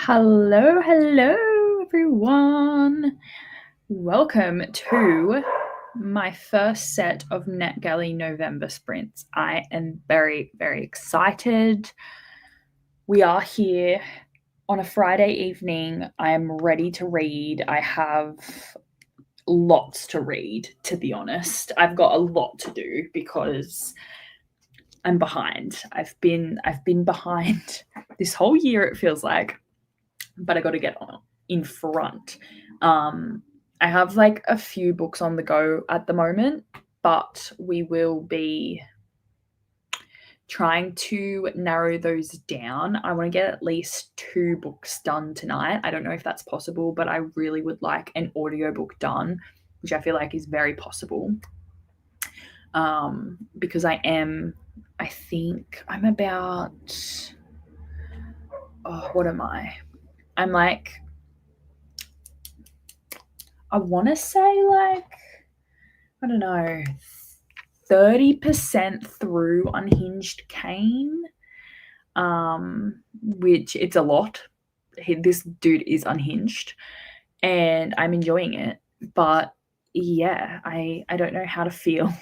Hello, everyone. Welcome to my first set of NetGalley November sprints. I am very, very excited. We are here on a Friday evening. I am ready to read. I have lots to read, to be honest. I've got a lot to do because I'm behind. I've been behind this whole year, it feels like. But I got to get on in front. I have like a few books on the go at the moment, but we will be trying to narrow those down. I want to get at least 2 books done tonight. I don't know if that's possible, but I really would like an audiobook done, which I feel like is very possible. Because I think I'm about, what am I? I'm like, I want to say like, I don't know, 30% through Unhinged Cane, which it's a lot. This dude is unhinged and I'm enjoying it. But yeah, I don't know how to feel.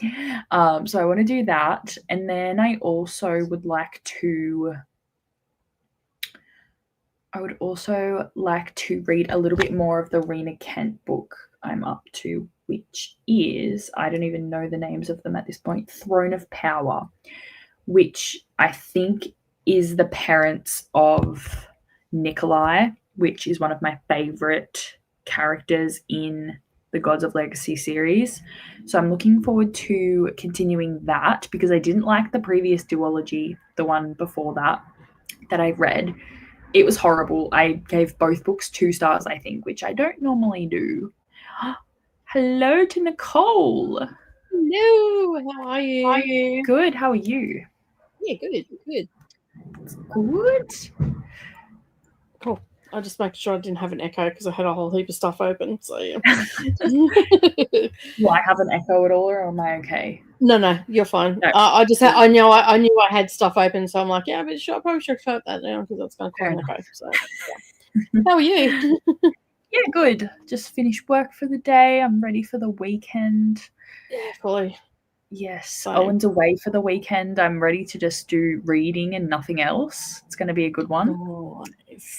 So I want to do that. And then I also would like to read a little bit more of the Rena Kent book I'm up to, which is, I don't even know the names of them at this point, Throne of Power, which I think is the parents of Nikolai, which is one of my favorite characters in the Gods of Legacy series. So I'm looking forward to continuing that because I didn't like the previous duology, the one before that I read. It was horrible. I gave both books 2 stars, I think, which I don't normally do. Hello to Nicole. Hello, how are you? Good. How are you? Yeah, good. Good. Cool. I just making sure I didn't have an echo because I had a whole heap of stuff open. So yeah. Will I have an echo at all, or am I okay? No, you're fine. No. I knew I had stuff open, so I'm like, yeah, but I probably should shut that down because that's going to cause an echo. So yeah. How are you? Yeah, good. Just finished work for the day. I'm ready for the weekend. Yeah, fully. Yes, same. Owen's away for the weekend. I'm ready to just do reading and nothing else. It's going to be a good one.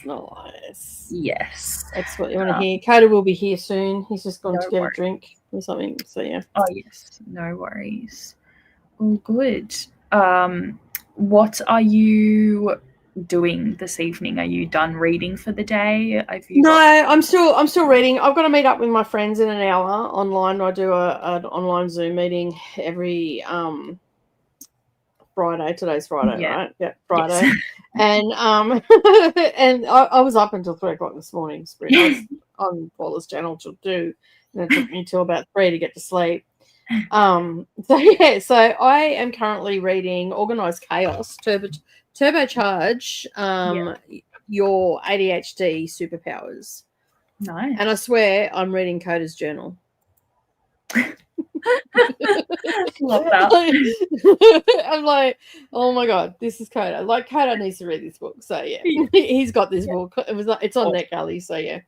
Nice. Yes. That's what you want to hear. Coda will be here soon. He's just gone to get a drink or something. So yeah. Oh yes, no worries. All good. What are you doing this evening? Are you done reading for the day? I'm still reading. I've got to meet up with my friends in an hour online. I do an online Zoom meeting every Friday. Today's Friday, right? Yeah, Friday. Yes. And and I was up until 3:00 this morning. I was on Paula's channel till 2, and it took me till about 3 to get to sleep. So I am currently reading Organized Chaos, Turbocharge your ADHD superpowers. Nice. And I swear I'm reading Coda's journal. Love that. I'm like, oh my god, this is Coda. Like, Coda needs to read this book. So yeah, he's got this book. It's on NetGalley. So yeah.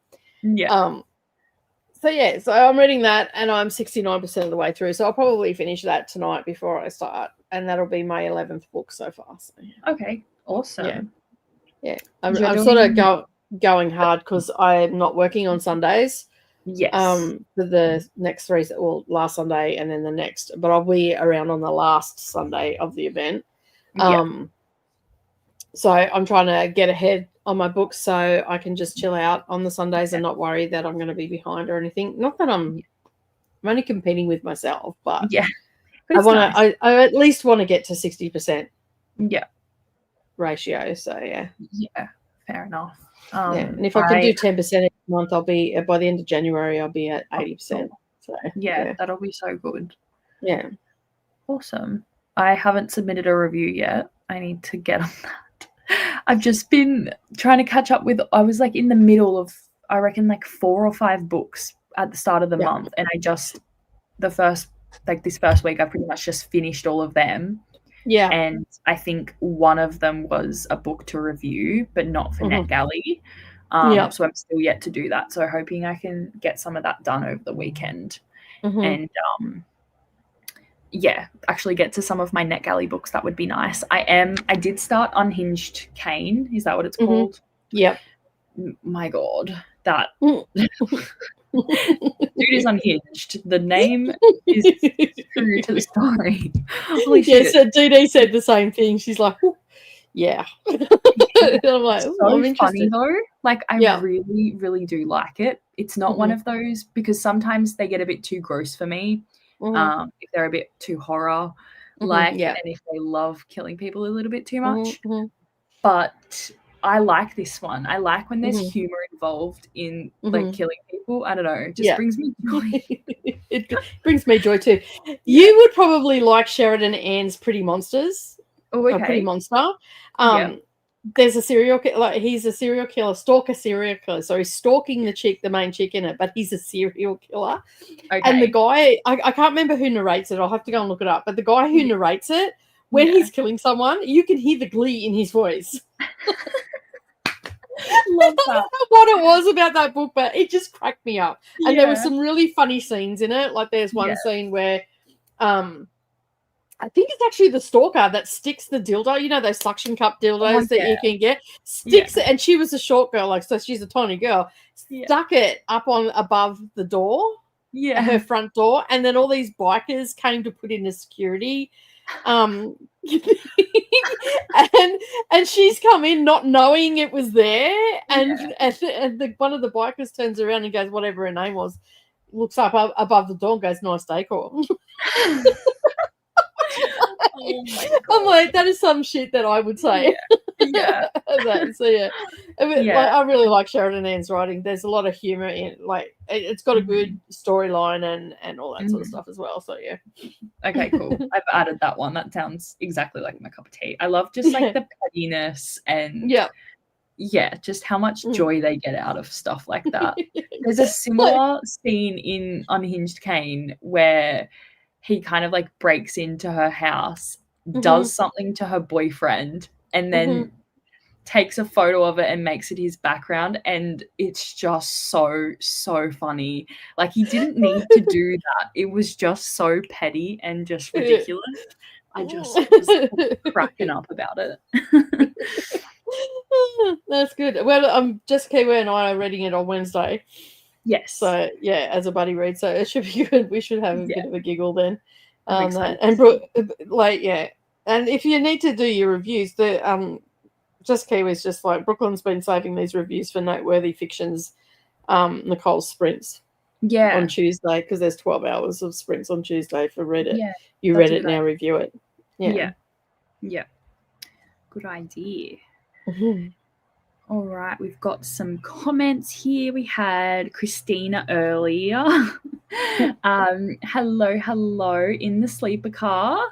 So I'm reading that, and I'm 69% of the way through. So I'll probably finish that tonight before I start, and that'll be my 11th book so far. So yeah. Okay, awesome. Yeah. I'm sort of going hard because I'm not working on Sundays. Yes. For the next 3, last Sunday and then the next, but I'll be around on the last Sunday of the event. So I'm trying to get ahead on my books so I can just chill out on the Sundays and not worry that I'm going to be behind or anything. Not that I'm only competing with myself, but I at least want to get to 60%. Ratio. So yeah, fair enough. And if I can do 10% each month, I'll be by the end of January. I'll be at 80%. So yeah, that'll be so good. Yeah, awesome. I haven't submitted a review yet. I need to get on that. I've just been trying to catch up with. I was like in the middle of, I reckon, like 4 or 5 books at the start of the month, and I just this first week I pretty much just finished all of them. Yeah. And I think one of them was a book to review, but not for NetGalley. Yeah. So I'm still yet to do that. So hoping I can get some of that done over the weekend. And actually get to some of my NetGalley books. That would be nice. I did start Unhinged Cane. Is that what it's called? Yep. My God, that dude is unhinged. The name is true to the story. Holy shit. Yeah, so DD said the same thing. She's like, yeah. I'm like, so I'm interested. funny though. Like, I really, really do like it. It's not one of those, because sometimes they get a bit too gross for me. If they're a bit too horror, and if they love killing people a little bit too much. But I like this one. I like when there's humor involved in like killing people. I don't know. It just brings me joy. It brings me joy too. You would probably like Sheridan Ann's Pretty Monsters. Oh, okay. Pretty Monster. There's a serial killer. Like, he's a serial killer, serial killer. So he's stalking the main chick in it, but he's a serial killer. Okay. And the guy, I can't remember who narrates it. I'll have to go and look it up. But the guy who narrates it, when he's killing someone, you can hear the glee in his voice. Love that. I don't know what it was about that book, but it just cracked me up. And there were some really funny scenes in it. Like, there's one scene where I think it's actually the stalker that sticks the dildo, you know, those suction cup dildos that you can get, sticks it, and she was a short girl, like, so she's a tiny girl, stuck it up on above the door, her front door, and then all these bikers came to put in the security, and she's come in not knowing it was there, and one of the bikers turns around and goes, whatever her name was, looks up above the door and goes, nice decor. Oh my God. I'm like, that is some shit that I would say. Yeah. I really like Sheridan Ann's writing. There's a lot of humor in, like, it's got a good storyline and all that sort of stuff as well. So yeah. Okay, cool. I've added that one. That sounds exactly like my cup of tea. I love just like the pettiness and just how much joy they get out of stuff like that. There's a similar scene in Unhinged Cane where he kind of like breaks into her house, does something to her boyfriend, and then takes a photo of it and makes it his background. And it's just so funny. Like, he didn't need to do that. It was just so petty and just ridiculous. I just was cracking up about it. That's good. Well, Jessica and I are reading it on Wednesday. Yes. So yeah, as a buddy read, so it should be good. We should have a bit of a giggle then. And if you need to do your reviews, Jessica was just like, Brooklyn's been saving these reviews for Noteworthy Fictions, Nicole's sprints. On Tuesday, because there's 12 hours of sprints on Tuesday for Reddit. Yeah, you read it, now review it. Yeah. Good idea. All right, we've got some comments here. We had Christina earlier. Hello in the sleeper car,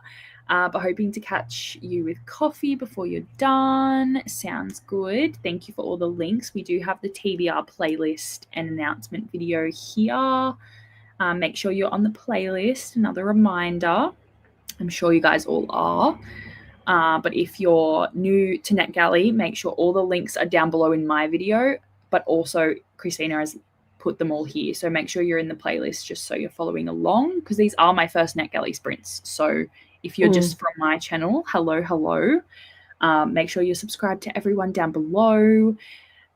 but hoping to catch you with coffee before you're done. Sounds good. Thank you for all the links. We do have the TBR playlist and announcement video here. Make sure you're on the playlist. Another reminder. I'm sure you guys all are. But if you're new to NetGalley, make sure all the links are down below in my video, but also Christina has put them all here. So make sure you're in the playlist just so you're following along, because these are my first NetGalley sprints. So if you're just from my channel, hello. Make sure you're subscribed to everyone down below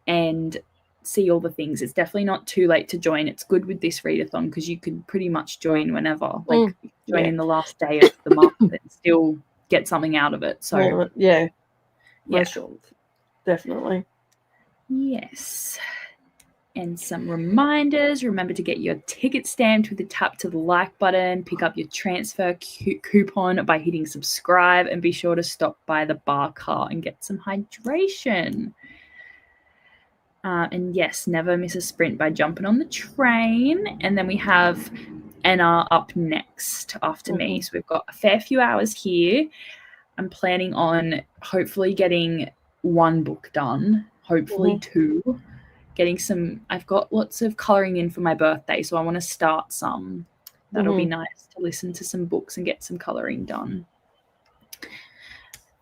and see all the things. It's definitely not too late to join. It's good with this readathon because you can pretty much join whenever. Like, join in the last day of the month and still get something out of it. So sure. Definitely. Yes. And some reminders. Remember to get your ticket stamped with a tap to the like button. Pick up your transfer coupon by hitting subscribe, and be sure to stop by the bar car and get some hydration. And yes, never miss a sprint by jumping on the train. And then we have Anna up next after me. So we've got a fair few hours here. I'm planning on hopefully getting one book done, hopefully two. I've got lots of colouring in for my birthday, so I want to start some. That'll be nice to listen to some books and get some colouring done.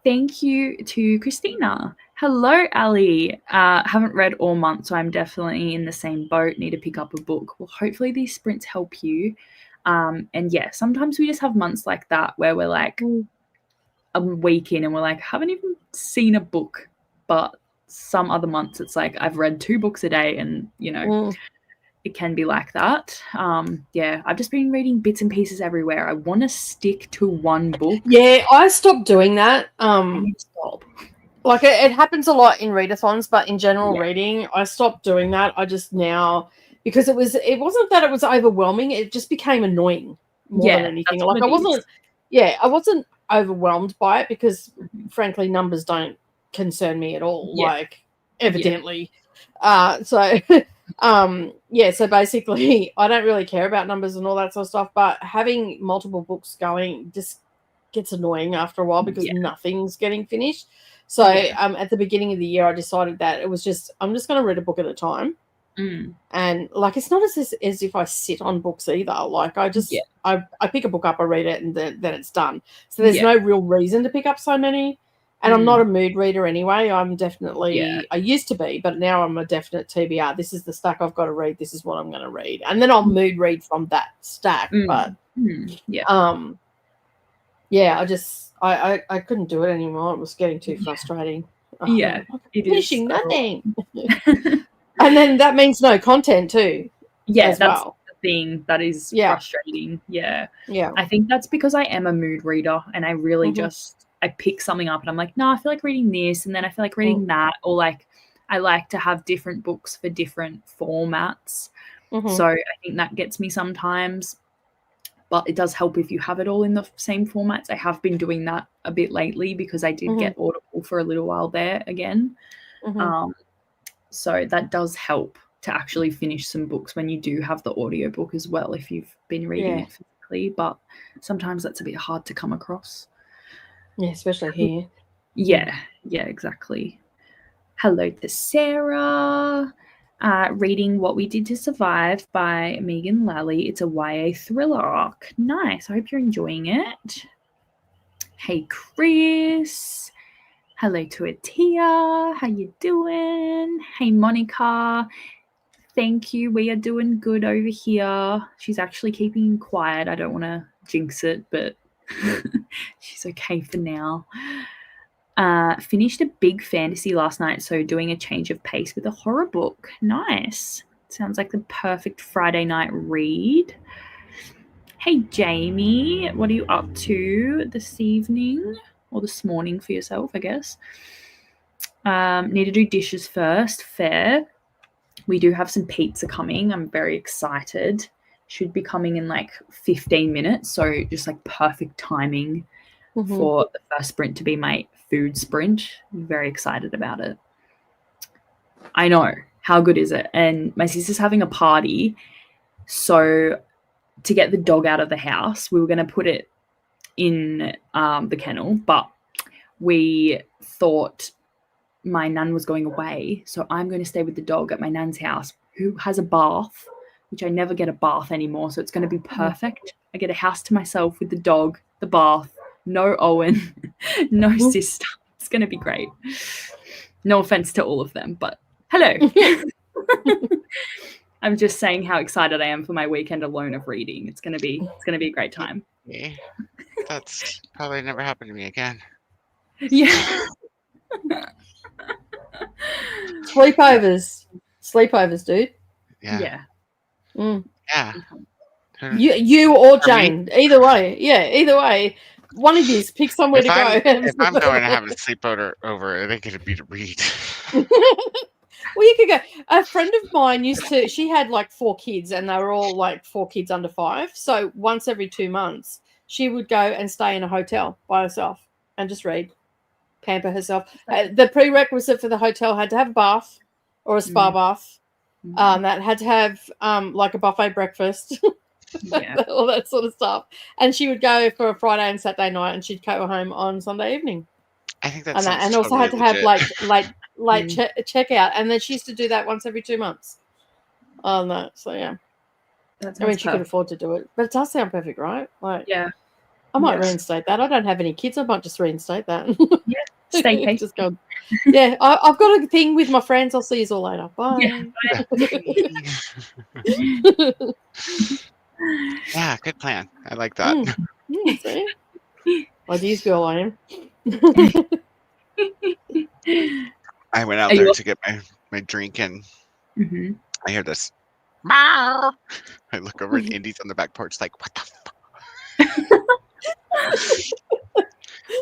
Thank you to Christina. Hello, Ali. Haven't read all month, so I'm definitely in the same boat. Need to pick up a book. Well, hopefully these sprints help you. And yeah, sometimes we just have months like that where we're like a week in and we're like, haven't even seen a book. But some other months it's like I've read 2 books a day, and it can be like that. Yeah, I've just been reading bits and pieces everywhere. I want to stick to one book. Yeah, I stopped doing that. I need to stop. Like it happens a lot in readathons, but in general reading, I stopped doing that. I just now, because it wasn't that it was overwhelming, it just became annoying more than anything. Like I wasn't overwhelmed by it because frankly numbers don't concern me at all. Like evidently. So so basically I don't really care about numbers and all that sort of stuff, but having multiple books going just gets annoying after a while because nothing's getting finished. So at the beginning of the year I decided that it was just I'm just going to read a book at a time. And like it's not as if I sit on books either. Like I just I pick a book up, I read it, and then it's done. So there's no real reason to pick up so many. And I'm not a mood reader anyway. I'm definitely I used to be, but now I'm a definite TBR. This is the stack I've got to read. This is what I'm going to read, and then I'll mood read from that stack. But I couldn't do it anymore. It was getting too frustrating. It finishing nothing. And then that means no content too. Yeah, that's the thing that is frustrating. Yeah. I think that's because I am a mood reader and I really I pick something up and I'm like, no, I feel like reading this, and then I feel like reading that, or like I like to have different books for different formats. So I think that gets me sometimes, but it does help if you have it all in the same formats. I have been doing that a bit lately because I did get Audible for a little while there again. So that does help to actually finish some books when you do have the audiobook as well, if you've been reading it physically, but sometimes that's a bit hard to come across. Yeah, especially here. Yeah, exactly. Hello to Sarah. Reading What We Did to Survive by Megan Lally. It's a YA thriller arc. Nice. I hope you're enjoying it. Hey, Chris. Hello to Atia. How you doing? Hey, Monica. Thank you. We are doing good over here. She's actually keeping quiet. I don't want to jinx it, but she's okay for now. Finished a big fantasy last night, so doing a change of pace with a horror book. Nice. Sounds like the perfect Friday night read. Hey, Jamie. What are you up to this evening? Or this morning for yourself, I guess. Need to do dishes first. Fair. We do have some pizza coming. I'm very excited. Should be coming in like 15 minutes. So just like perfect timing for the first sprint to be my food sprint. I'm very excited about it. I know. How good is it? And my sister's having a party. So to get the dog out of the house, we were going to put it in the kennel, but we thought my nan was going away, so I'm going to stay with the dog at my nan's house, who has a bath, which I never get a bath anymore, so it's going to be perfect. I get a house to myself with the dog, the bath, no Owen, no sister. It's going to be great. No offense to all of them, but hello. I'm just saying how excited I am for my weekend alone of reading. It's going to be a great time. Yeah. That's probably never happened to me again. Yeah. Sleepovers, dude. Yeah. Yeah. You or Jane. Either way. One of you pick somewhere to go. If I'm going to have a sleepover, I think it'd be to read. Well, you could go. A friend of mine she had like 4 kids, and they were all like 4 kids under 5. So once every 2 months, she would go and stay in a hotel by herself and just read, pamper herself. The prerequisite for the hotel had to have a bath or a spa bath. That had to have like a buffet breakfast, all that sort of stuff. And she would go for a Friday and Saturday night, and she'd go home on Sunday evening. I think that's and also had to have like checkout, and then she used to do that once every 2 months. On that, so yeah. I mean, she could afford to do it, but it does sound perfect, right? Like, yeah, I might Yes. reinstate that. I don't have any kids. I might just reinstate that. Stay patient. Just go. Yeah, I've got a thing with my friends. I'll see you all later. Bye. Yeah, good plan. I like that. See? Ideas girl I am. I went out Are there you- to get my drink, and Mhm. I hear this. Meow. I look over, and Indy's on the back porch, like, what the fuck?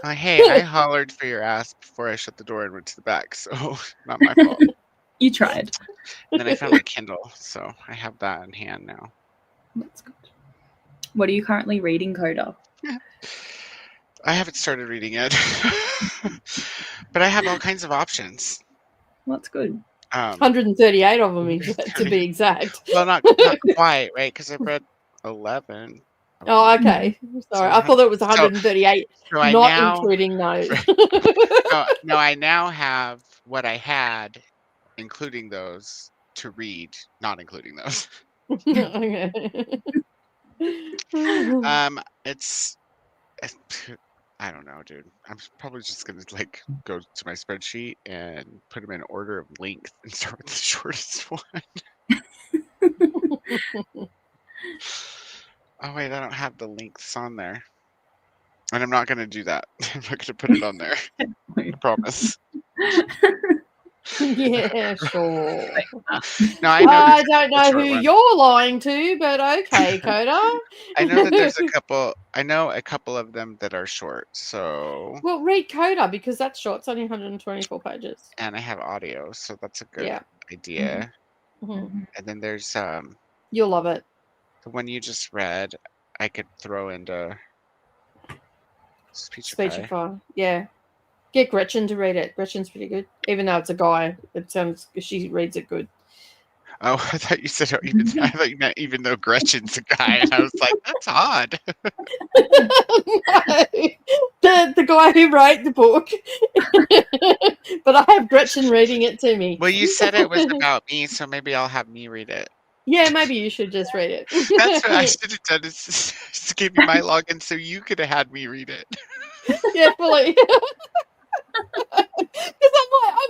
I'm like, hey, I hollered for your ass before I shut the door and went to the back, so not my fault. You tried. And then I found my Kindle, so I have that in hand now. That's good. What are you currently reading, Coda? I haven't started reading it, but I have all kinds of options. That's good. 138 of them, to be exact. Well, not quite, right? Because I've read 11. Oh, okay. Sorry, I thought it was 138, So I not now, including those. no, I now have what I had, including those, to read, not including those. Okay. It's I don't know, dude. I'm probably just gonna like go to my spreadsheet and put them in order of length and start with the shortest one. Oh wait, I don't have the lengths on there, and I'm not gonna do that. I'm not gonna put it on there. I promise. Yeah, sure. No, I know. I don't know who one. you're lying to, but okay, Coda. I know that there's a couple. I know a couple of them that are short. So. Well, read Coda because that's short. It's only 124 pages. And I have audio, so that's a good idea. Mm-hmm. And then there's You'll love it. the one you just read. I could throw into Speechify. Yeah. Get Gretchen to read it. Gretchen's pretty good. Even though it's a guy, she reads it good. Oh, I thought you said I thought you meant even though Gretchen's a guy, and I was like, that's odd. No, the guy who wrote the book. But I have Gretchen reading it to me. Well, you said it was about me, so maybe I'll have me read it. Yeah, maybe you should just read it. That's what I should have done, is just give you my login so you could have had me read it. Yeah, fully. Because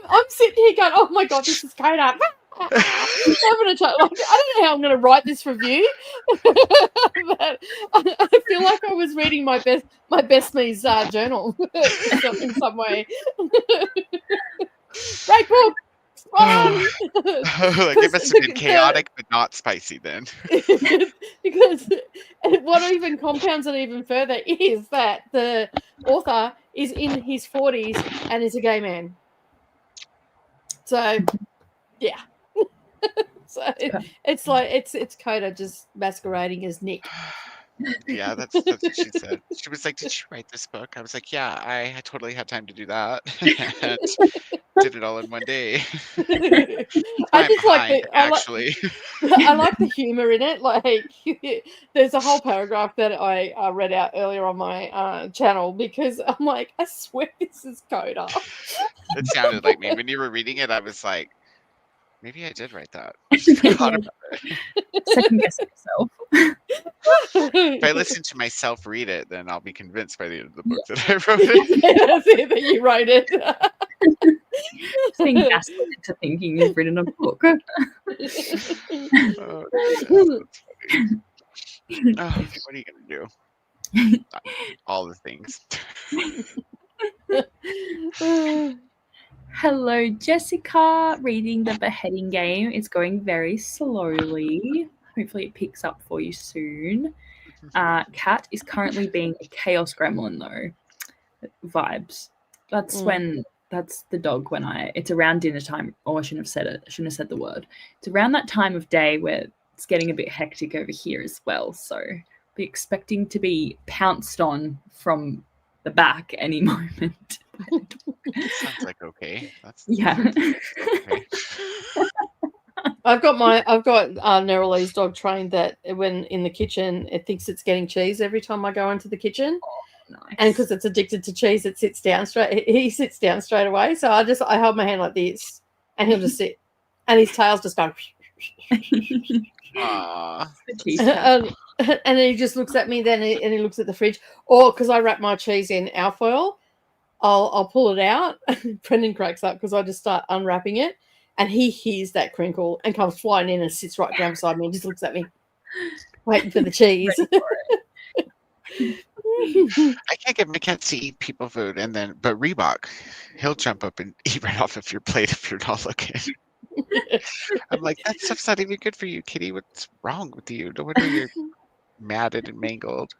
I'm sitting here going, oh my god, this is Coda. I'm gonna try, I don't know how I'm gonna write this review, but I feel like I was reading my best me's journal in some way. Great book. Like it must have been chaotic but not spicy then. Because what even compounds it even further is that the author is in his 40s and is a gay man. So yeah. So it's like it's Coda just masquerading as Nick. Yeah, that's what she said. She was like, "Did you write this book?" I was like, "Yeah, I totally had time to do that, and did it all in one day." I just like actually. I like the humor in it. Like, there's a whole paragraph that I read out earlier on my channel because I'm like, I swear this is Coda. It sounded like me when you were reading it. I was like, maybe I did write that. I just forgot about it. Second guess yourself. If I listen to myself read it, then I'll be convinced by the end of the book that I wrote it. Yeah, that's it, that you wrote it. Being gaslit into thinking you've written a book. Oh, yes, oh, what are you gonna do? All the things. Hello, Jessica. Reading The Beheading Game. It's going very slowly. Hopefully it picks up for you soon. Cat is currently being a chaos gremlin though. Vibes. That's that's the dog when it's around dinner time. Oh, I shouldn't have said it. I shouldn't have said the word. It's around that time of day where it's getting a bit hectic over here as well. So be expecting to be pounced on from the back any moment. Sounds like okay. Yeah. Okay. I've got Neralee's dog trained that when in the kitchen, it thinks it's getting cheese every time I go into the kitchen. Oh, nice. And because it's addicted to cheese, it sits down straight. He sits down straight away. So I hold my hand like this, and he'll just sit, and his tail's just going. Aww. and then he just looks at me. Then and he looks at the fridge. Or because I wrap my cheese in alfoil, I'll pull it out. Brendan cracks up because I just start unwrapping it, and he hears that crinkle and comes flying in and sits right down beside me and just looks at me, waiting for the cheese. I can't get my cats to eat people food, but Reebok, he'll jump up and eat right off of your plate if you're not looking. I'm like, that stuff's not even good for you, kitty. What's wrong with you? No wonder you're matted and mangled.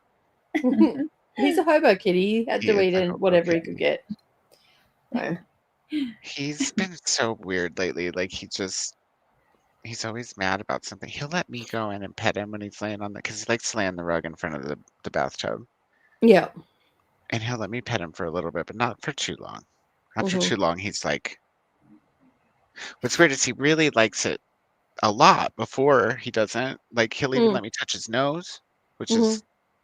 He's a hobo kitty. He had to eat whatever he could get. So. He's been so weird lately. Like he's always mad about something. He'll let me go in and pet him when he's laying on because he likes to lay on the rug in front of the bathtub. Yeah. And he'll let me pet him for a little bit, but not for too long. After too long, he's like, what's weird is he really likes it a lot before he doesn't. Like he'll even let me touch his nose, which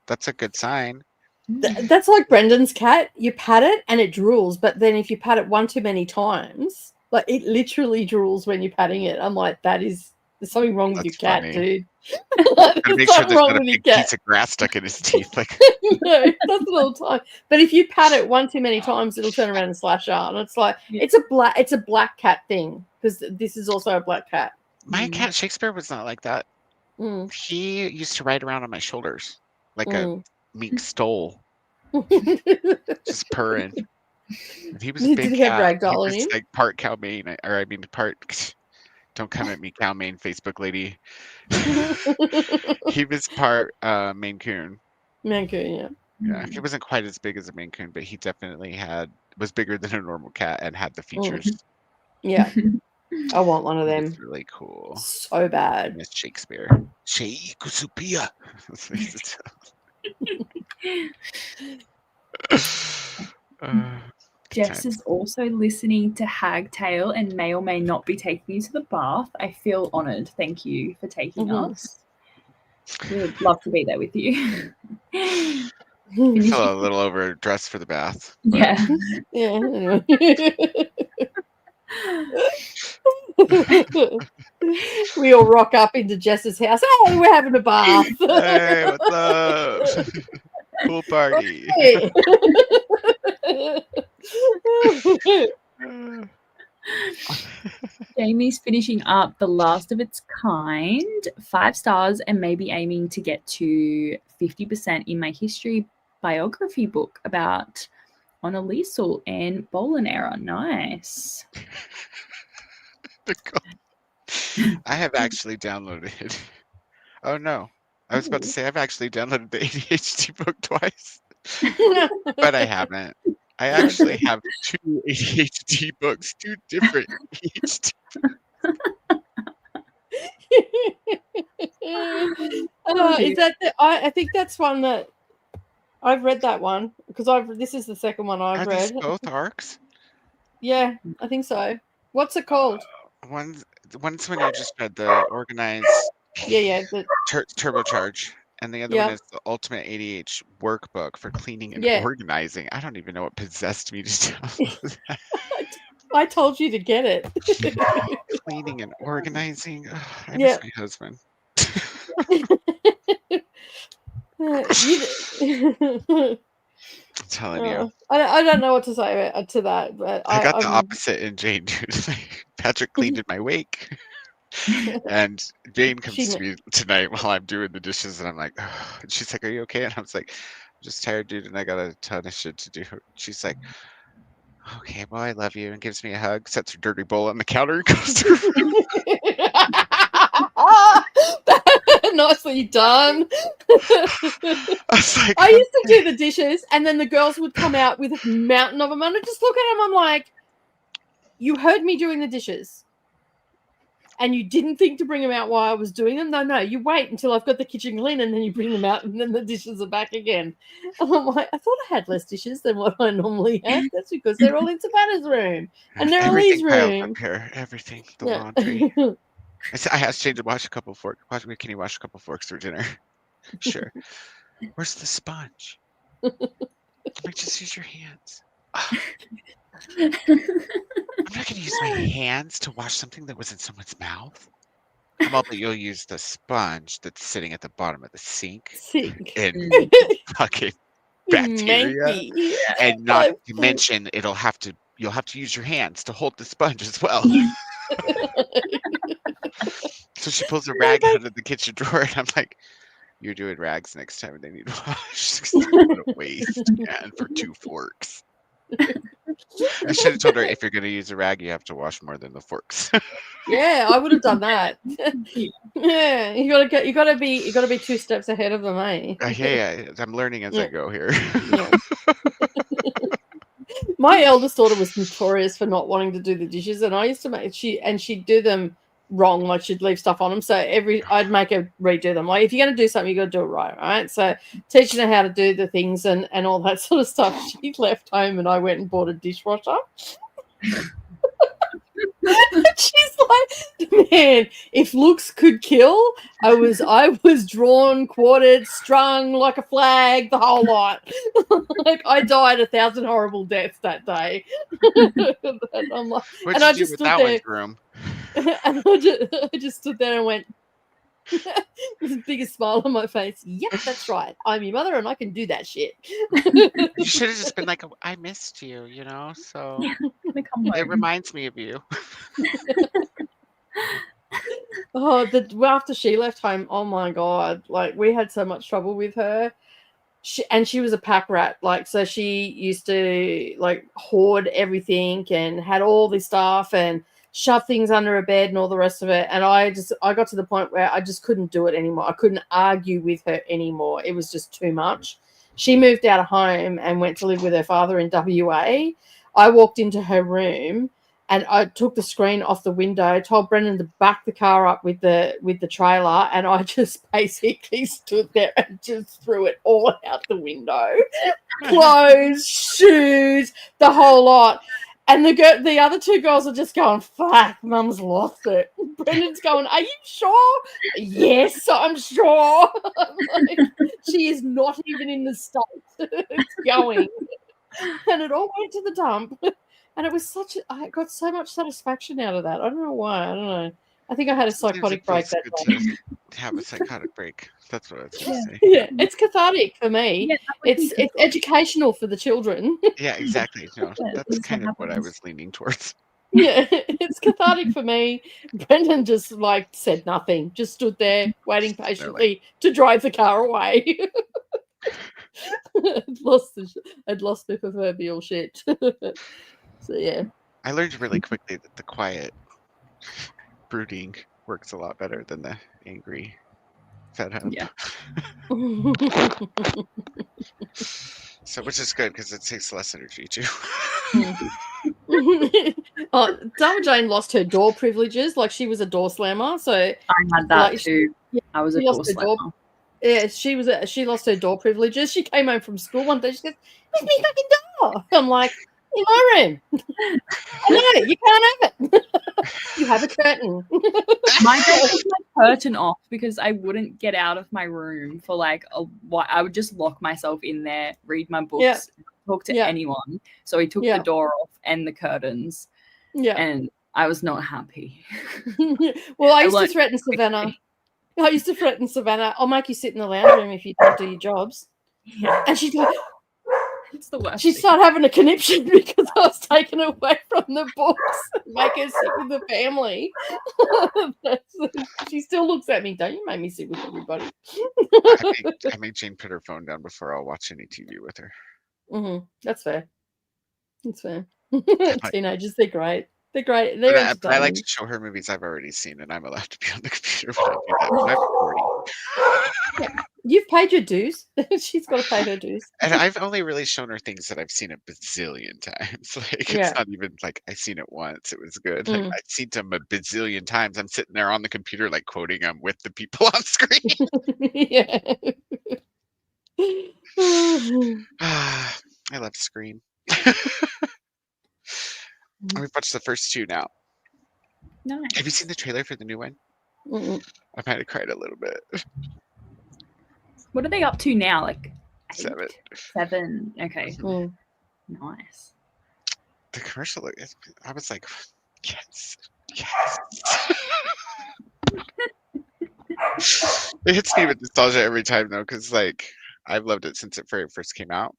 that's a good sign. That's like Brendan's cat. You pat it and it drools, but then if you pat it one too many times, like it literally drools when you're patting it. I'm like, there's something wrong with your cat, dude. Like, make sure there's not a big piece of grass stuck in his teeth. Like no, that's all the time. But if you pat it one too many times, it'll turn around and slash out. And it's like it's a black cat thing because this is also a black cat. My cat Shakespeare was not like that. He used to ride around on my shoulders like a meek stole, just purring. And he was a big cat. He was like part cow mane, part. Don't come at me, cow mane, Facebook lady. He was part Maine Coon. Maine Coon, yeah. Yeah, he wasn't quite as big as a Maine Coon, but he definitely was bigger than a normal cat and had the features. Yeah. I want one of them. It's really cool. So bad. Miss Shakespeare. Shakespeare. Jess is also listening to Hagtail and may or may not be taking you to the bath. I feel honoured. Thank you for taking us. We would love to be there with you. I feel a little overdressed for the bath. But... Yeah. We all rock up into Jess's house. Hey, we're having a bath. Hey, what's up? Pool party. Jamie's finishing up The Last of Its Kind, 5 stars, and maybe aiming to get to 50% in my history biography book about Anna Liesel and Bolan era. Nice. I have actually downloaded. Oh no. I was about to say I've actually downloaded the ADHD book twice. But I haven't. I actually have 2 ADHD books, 2 different ADHD books. Is that I think that's one that I've read that one because this is the second one I've read. These both arcs? Yeah, I think so. What's it called? One's when you just read the organized turbocharge, and the other one is the ultimate ADHD workbook for cleaning and organizing. I don't even know what possessed me to download that. I told you to get it. Cleaning and organizing. I miss my husband. I'm telling you. I don't know what to say to that, but I got the opposite in Jane, dude. Patrick cleaned in my wake. And Jane comes to me tonight while I'm doing the dishes, and I'm like, oh. And she's like, are you okay? And I was like, I'm just tired, dude, and I got a ton of shit to do. She's like, okay, well, I love you, and gives me a hug, sets her dirty bowl on the counter, and goes to her room. Nicely done. I used to do the dishes, and then the girls would come out with a mountain of them, and I just look at them, I'm like, you heard me doing the dishes. And you didn't think to bring them out while I was doing them? No, you wait until I've got the kitchen clean and then you bring them out and then the dishes are back again. And I'm like, I thought I had less dishes than what I normally have. That's because they're all in Savannah's room and they're in Lee's room. Up here. Everything. The laundry. I asked Jane to wash a couple forks. Can you wash a couple forks for dinner? Sure. Where's the sponge? I'm like, just use your hands. I'm not going to use my hands to wash something that was in someone's mouth. Well, but you'll use the sponge that's sitting at the bottom of the sink Sink. and Mm. fucking bacteria, Manky. and not to mention you'll have to use your hands to hold the sponge as well. So she pulls a rag out of the kitchen drawer, and I'm like, "You're doing rags next time they need wash. What a waste, man, for 2 forks." I should have told her, if you're gonna use a rag, you have to wash more than the forks. Yeah, I would have done that. Yeah, you gotta be 2 steps ahead of them, eh? Yeah, I'm learning as I go here. Yeah. My eldest daughter was notorious for not wanting to do the dishes, and I used to she'd do them wrong, like she'd leave stuff on them. So I'd make her redo them. Like, if you're gonna do something, you gotta do it right? So teaching her how to do the things and all that sort of stuff. She left home and I went and bought a dishwasher. She's like, man, if looks could kill, I was drawn, quartered, strung like a flag, the whole lot. Like, I died 1,000 horrible deaths that day. And I'm like, What'd and I you do just with stood that there, one's room? and I just stood there and went, with the biggest smile on my face. Yep, that's right. I'm your mother, and I can do that shit. You should have just been like, "I missed you," so it reminds me of you. Oh, after she left home, oh my god, like, we had so much trouble with her. She was a pack rat, like, so she used to, like, hoard everything and had all this stuff and shove things under her bed and all the rest of it. And I got to the point where I just couldn't do it anymore. I couldn't argue with her anymore. It was just too much. She moved out of home and went to live with her father in WA. I walked into her room and I took the screen off the window, told Brendan to back the car up with the trailer, and I just basically stood there and just threw it all out the window. Clothes, shoes, the whole lot. And the other 2 girls are just going, fuck, Mum's lost it. Brendan's going, are you sure? Yes, I'm sure. Like, she is not even in the state it's going. And it all went to the dump. And it was I got so much satisfaction out of that. I don't know why. I don't know. I think I had a psychotic break that day. To have a psychotic break. That's what I was going to say. Yeah, it's cathartic for me. Yeah, it's educational for the children. Yeah, exactly. No, that's kind of what I was leaning towards. Yeah, it's cathartic for me. Brendan just, like, said nothing. Just stood there waiting patiently to drive the car away. I'd lost the proverbial shit. So yeah. I learned really quickly that the quiet brooding works a lot better than the angry fed up. Yeah. So, which is good because it takes less energy too. Dama Jane lost her door privileges. Like, she was a door slammer. So I had that, like, too. I was a door slammer. Yeah, she lost her door privileges. She came home from school one day. She goes, "Where's my fucking door?" I'm like, "In my room." I know, you can't have it. You have a curtain. My door was my curtain off because I wouldn't get out of my room for like I would just lock myself in there, read my books, talk to anyone. So he took the door off and the curtains. Yeah. And I was not happy. Well, I used to threaten Savannah. I'll make you sit in the lounge room if you don't do your jobs. Yeah. And she's like, it's the worst. She started having a conniption because I was taken away from the books, make her sit with the family. She still looks at me, don't you make me sit with everybody. I made Jane put her phone down before I'll watch any TV with her. Mm-hmm. That's fair. That's fair. Teenagers, they're great. They're great. They're entertaining. I like to show her movies I've already seen, and I'm allowed to be on the computer when I do that. When I'm 40. Yeah. You've paid your dues. She's got to pay her dues. And I've only really shown her things that I've seen a bazillion times. Like, it's not even like I've seen it once. It was good. Like, I've seen them a bazillion times. I'm sitting there on the computer, like, quoting them with the people on screen. Yeah. I love Scream. We've watched the first 2 now. Nice. Have you seen the trailer for the new one? I might have cried a little bit. What are they up to now? Like 7. 7. Okay. Nice. The commercial, I was like, yes. It hits me with nostalgia every time though, because like I've loved it since it first came out.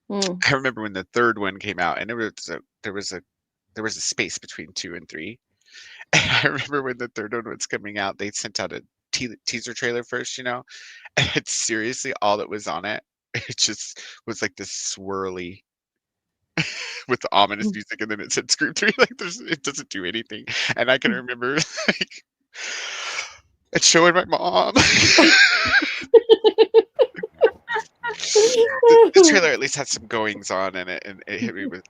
Mm. I remember when the third one came out, and there was a space between 2 and 3. And I remember when the third one was coming out, they sent out a teaser trailer first, and it's seriously all that was on it. It just was like this swirly with the ominous music, and then it said Scream 3. Like it doesn't do anything. And I can remember like it's showing my mom. The trailer at least had some goings on in it, and it hit me with.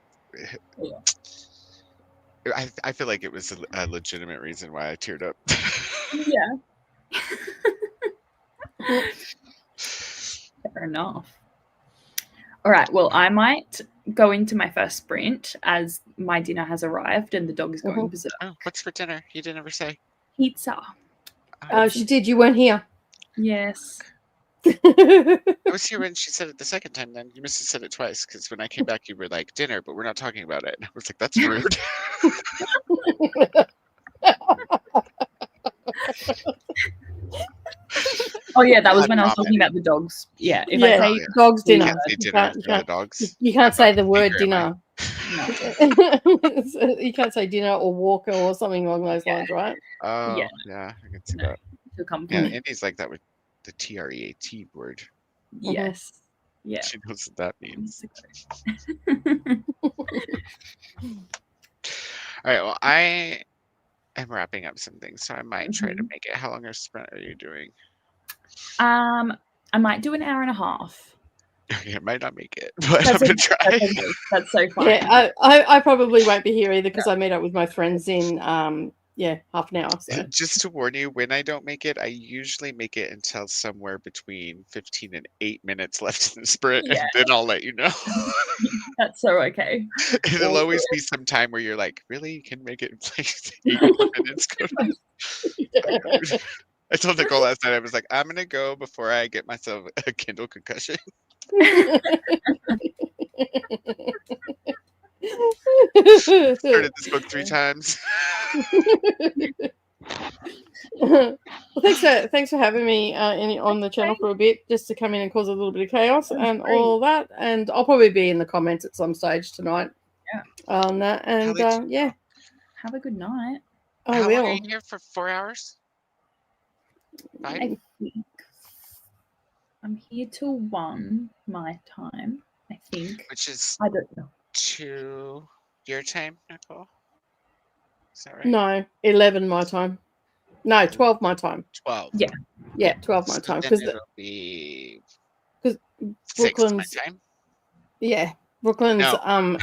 I feel like it was a legitimate reason why I teared up. Yeah. Fair enough. All right. Well, I might go into my first sprint as my dinner has arrived and the dog is going berserk. Oh, what's for dinner? You didn't ever say. Pizza. Oh, she did. You weren't here. Yes. I was here when she said it the second time. Then you must have said it twice, because when I came back, you were like dinner, but we're not talking about it. And I was like, that's rude. Oh yeah, that was when I was talking about the dogs. Yeah, if I say dogs dinner, you can't say dinner for the dogs. You can't say the word dinner. No. You can't say dinner or walker or something along those lines, right? Oh yeah, I can see that. Yeah, Andy's like that with the TREAT word. Yes. Yeah. She knows what that means. All right. Well, I am wrapping up some things, so I might try to make it. How long a sprint are you doing? I might do an hour and a half. Okay, I might not make it, but I'm gonna try. That's so fun. Yeah, I probably won't be here either because I meet up with my friends in half an hour. So. Just to warn you, when I don't make it, I usually make it until somewhere between 15 and 8 minutes left in the sprint, and then I'll let you know. That's so okay. It'll always be some time where you're like, really? You can make it in like 8 minutes? I told Nicole last night, I was like, I'm going to go before I get myself a Kindle concussion. Started this book 3 times. Well, thanks for having me on the channel for a bit, just to come in and cause a little bit of chaos and all that. And I'll probably be in the comments at some stage tonight. On that, and have a good night. How long are you here for? 4 hours? 5? I think I'm here till 1 my time. I think. Which is I don't know. 2 your time, Nicole? Is that right? No, 11 my time. No, 12 my time. 12. Yeah, 12 my time. Because it'll be Brooklyn's 6 my time. Yeah, Brooklyn's 5.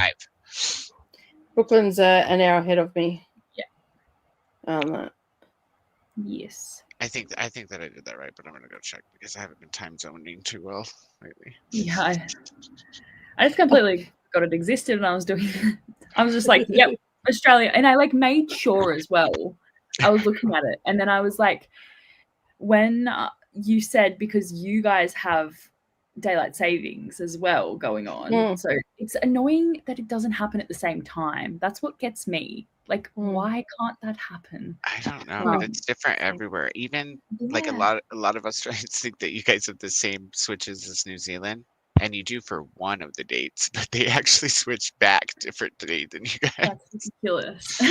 Brooklyn's an hour ahead of me. Yeah. Yes. I think that I did that right, but I'm gonna go check because I haven't been time zoning too well lately. Yeah, I just completely forgot it existed, and I was just like, yep, Australia, and I like made sure as well. I was looking at it, and then I was like, when you said because you guys have daylight savings as well going on, so it's annoying that it doesn't happen at the same time. That's what gets me. Like, why can't that happen? I don't know, but it's different everywhere. Even like a lot of Australians think that you guys have the same switches as New Zealand, and you do for one of the dates, but they actually switch back different days than you guys. That's ridiculous.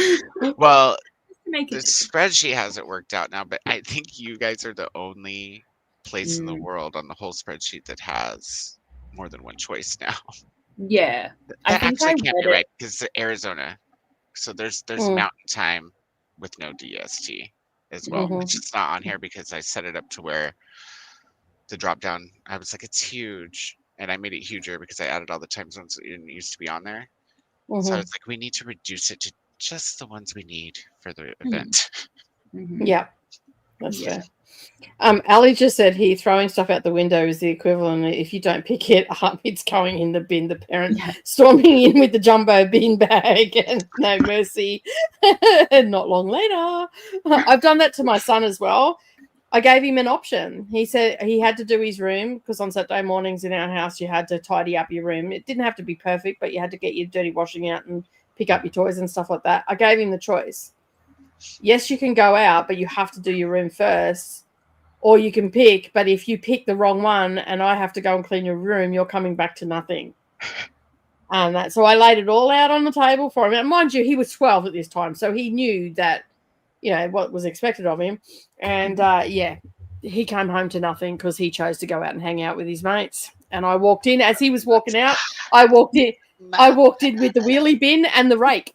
Well, the spreadsheet hasn't worked out now, but I think you guys are the only place in the world on the whole spreadsheet that has more than one choice now. Yeah, that actually can't be right because Arizona. So there's mountain time with no DST as well, which is not on here because I set it up to where the drop down, I was like, it's huge. And I made it huger because I added all the time zones that didn't used to be on there. So I was like, we need to reduce it to just the ones we need for the event. Yeah, that's fair. Ali just said here, throwing stuff out the window is the equivalent. If you don't pick it up, it's going in the bin. The parent storming in with the jumbo bin bag and no mercy. And not long later, I've done that to my son as well. I gave him an option. He said he had to do his room because on Saturday mornings in our house, you had to tidy up your room. It didn't have to be perfect, but you had to get your dirty washing out and pick up your toys and stuff like that. I gave him the choice. yes, you can go out, but you have to do your room first. Or you can pick, but if you pick the wrong one and I have to go and clean your room, you're coming back to nothing. And so I laid it all out on the table for him. And mind you, he was 12 at this time, so he knew that, what was expected of him. And he came home to nothing because he chose to go out and hang out with his mates. And I walked in as he was walking out. I walked in with the wheelie bin and the rake.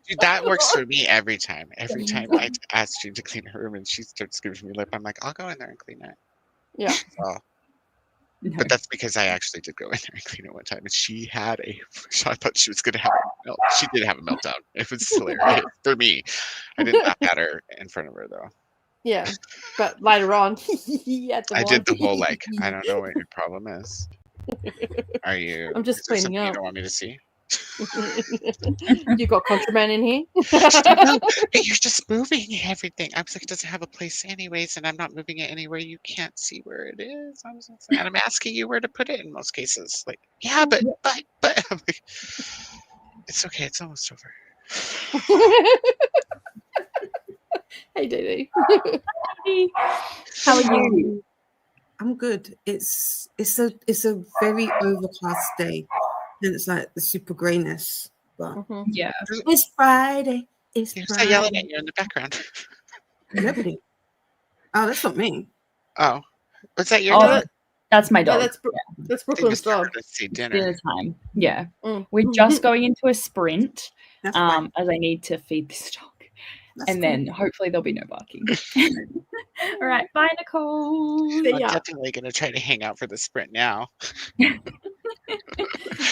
Dude, that works for me every time. Every time I ask Jean to clean her room and she starts giving me lip, I'm like, I'll go in there and clean it. Yeah. No. But that's because I actually did go in there and clean it one time, and I thought she was going to have a melt. She did have a meltdown. It was hilarious for me. I didn't laugh at her in front of her though. Yeah, but later on, I did the whole I don't know what your problem is. Are you? I'm just cleaning up. You don't want me to see? You got contraband in here? No, you're just moving everything. I was like, it doesn't have a place anyways, and I'm not moving it anywhere. You can't see where it is. And I'm asking you where to put it in most cases. Like, yeah, but I'm like, it's okay. It's almost over. Hey, Dee. How are you? I'm good. It's a very overcast day. And it's like the super grayness. But Yeah. It's Friday. It's Who's Friday. yelling at you in the background? Nobody. Oh, that's not me. Oh. Was that your dog? That's my dog. That's Brooklyn's dog. Let's see, dinner time. Yeah. Mm. We're just going into a sprint That's fine. as I need to feed this dog. That's And cool. then hopefully there'll be no barking. All right. Bye, Nicole. I'm definitely going to try to hang out for the sprint now.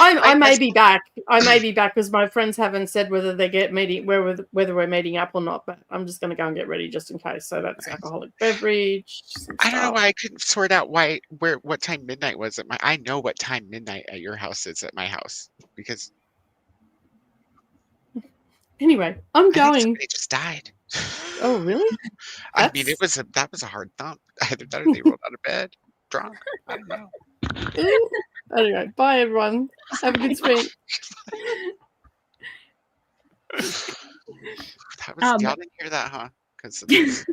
I may be back. I may be back because my friends haven't said whether whether we're meeting up or not. But I'm just going to go and get ready just in case. So that's alcoholic beverage. I don't know why I couldn't sort out what time midnight was at my. I know what time midnight at your house is at my house because. Anyway, I'm going. Somebody just died. Oh, really? I mean, that was a hard thump. Either that or they rolled out of bed drunk. I don't know. Anyway, bye everyone. Have a good sprint. Y'all didn't hear that, huh? Because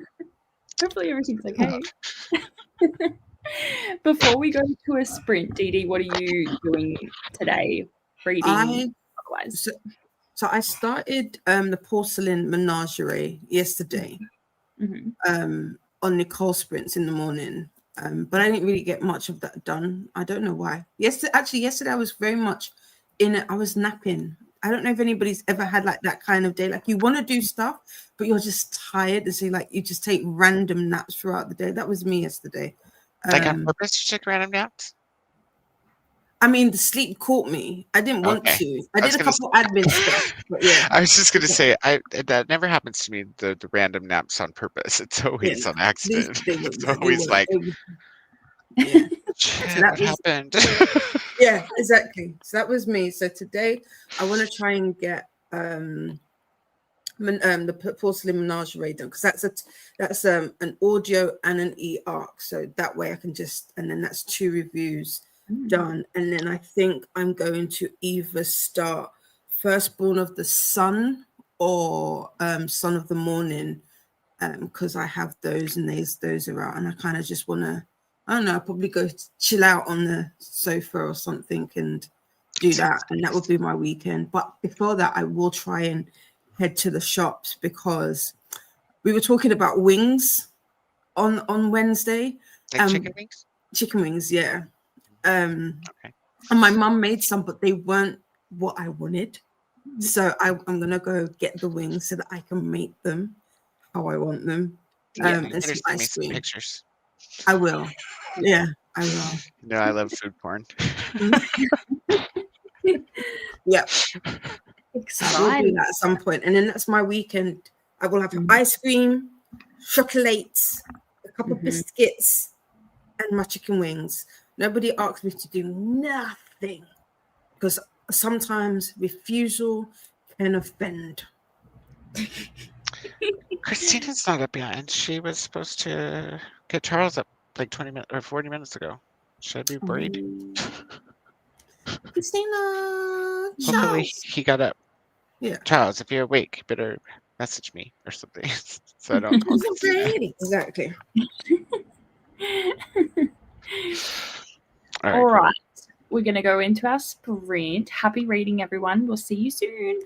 hopefully everything's okay. Before we go to a sprint, Dee Dee, what are you doing today? Reading otherwise. So I started the porcelain menagerie yesterday on Nicole sprints in the morning. But I didn't really get much of that done. I don't know why. Yesterday I was very much I was napping. I don't know if anybody's ever had like that kind of day. Like you want to do stuff, but you're just tired. And so you just take random naps throughout the day. That was me yesterday. Like on purpose to take random naps? I mean, the sleep caught me. I didn't want to. I did a couple admin stuff. But yeah. I was just going to say, that never happens to me, the random naps on purpose. It's always on accident. It's always what happened? Yeah, exactly. So that was me. So today I want to try and get the porcelain menagerie done because that's an audio and an e-arc. So that way I can and then that's 2 reviews done, and then I think I'm going to either start Firstborn of the Sun or Son of the Morning because I have those and those are out, and I kind of just want to, I don't know, probably go chill out on the sofa or something and do that, and that would be my weekend. But before that I will try and head to the shops because we were talking about wings on Wednesday. Chicken wings? Chicken wings, yeah. And my mum made some, but they weren't what I wanted. So I'm gonna go get the wings so that I can make them how I want them. And some ice cream. Pictures. I will. Yeah, I will. No, I love food porn. Yep. Exciting. I will do that at some point, and then that's my weekend. I will have ice cream, chocolates, a couple of biscuits, and my chicken wings. Nobody asks me to do nothing because sometimes refusal can offend. Christina's not up yet, and she was supposed to get Charles up like 20 minutes or 40 minutes ago. Should I be worried? Christina, hopefully he got up. Yeah. Charles, if you're awake, you better message me or something so I don't talk to you. Exactly. All right. We're going to go into our sprint. Happy reading, everyone. We'll see you soon.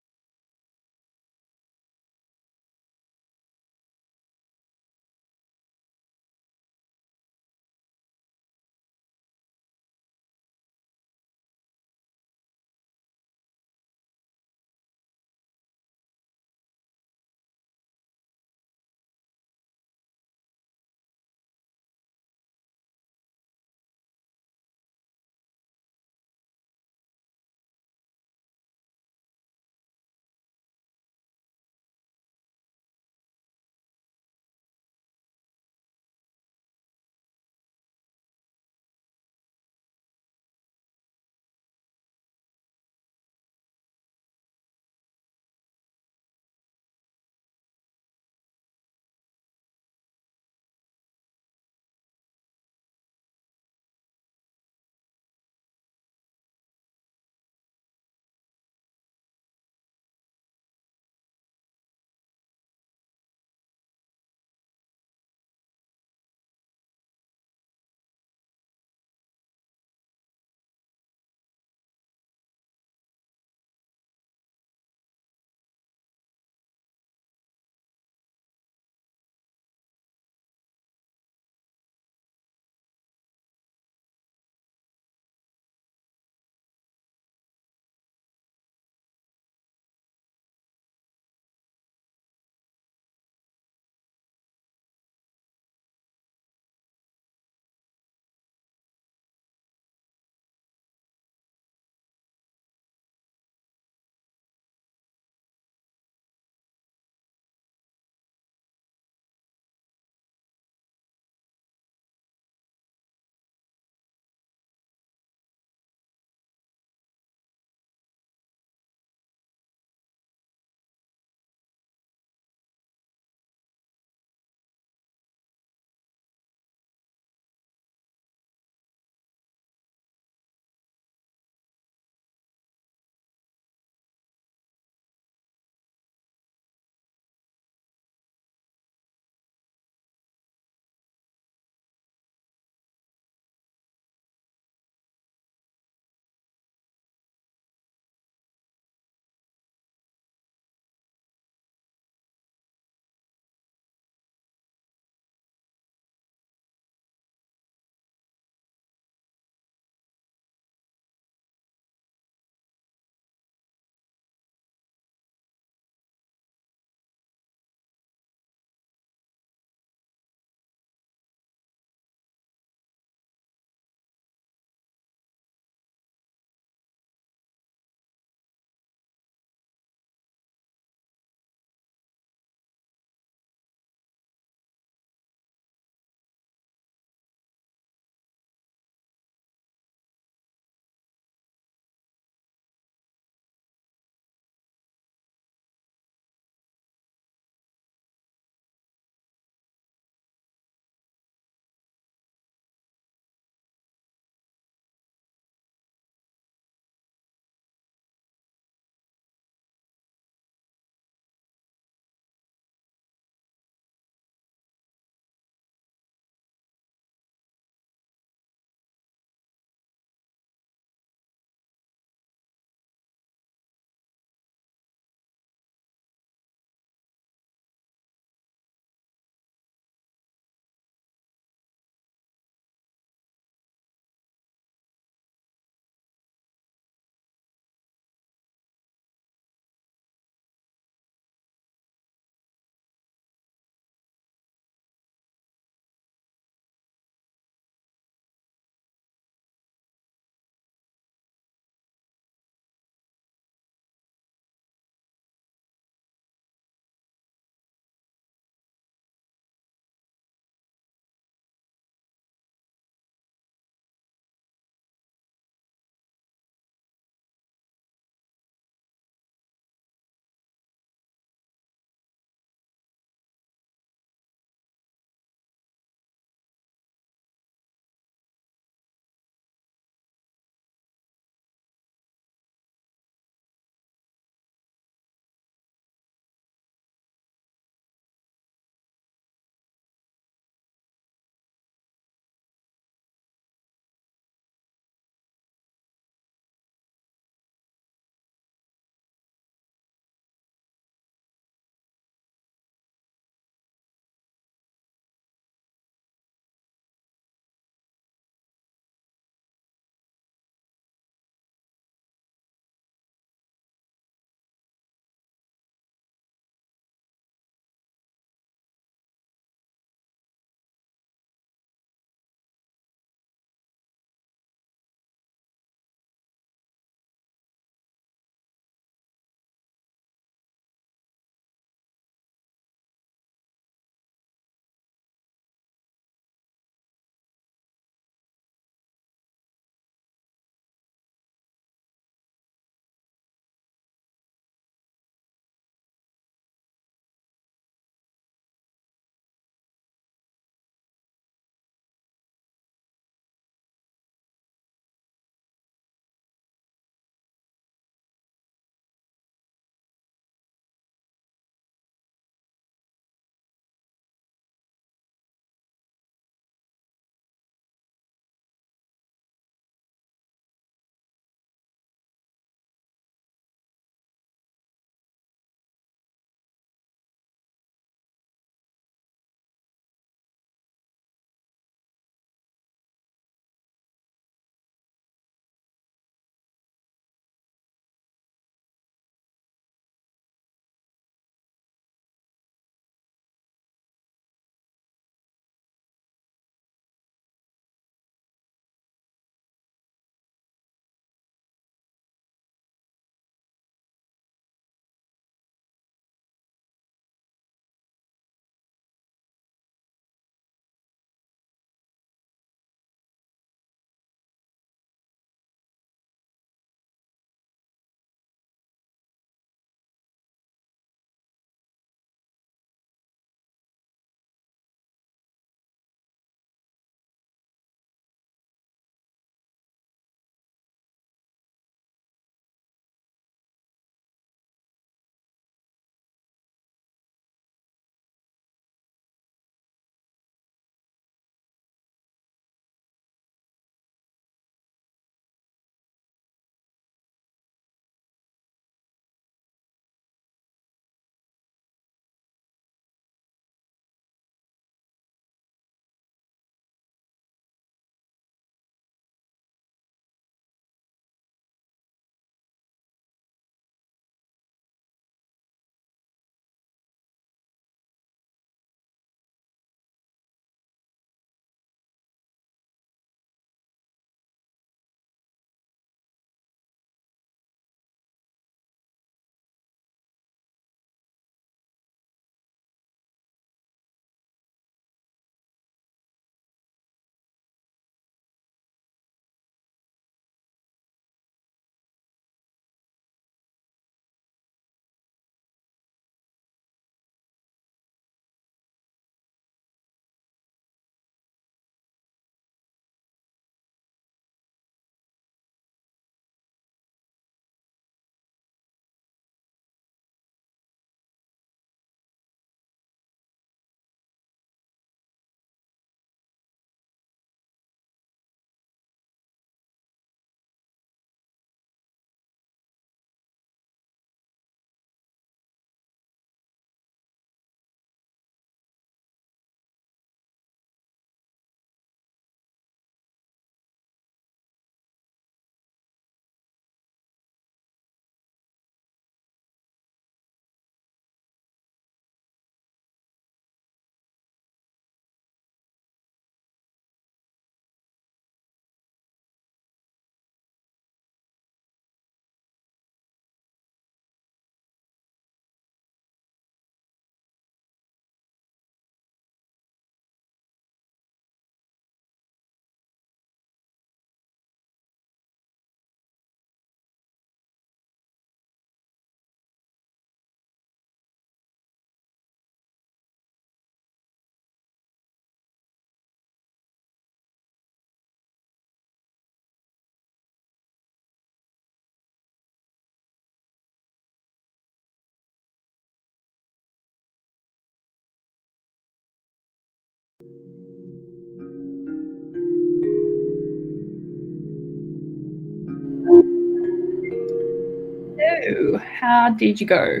How did you go?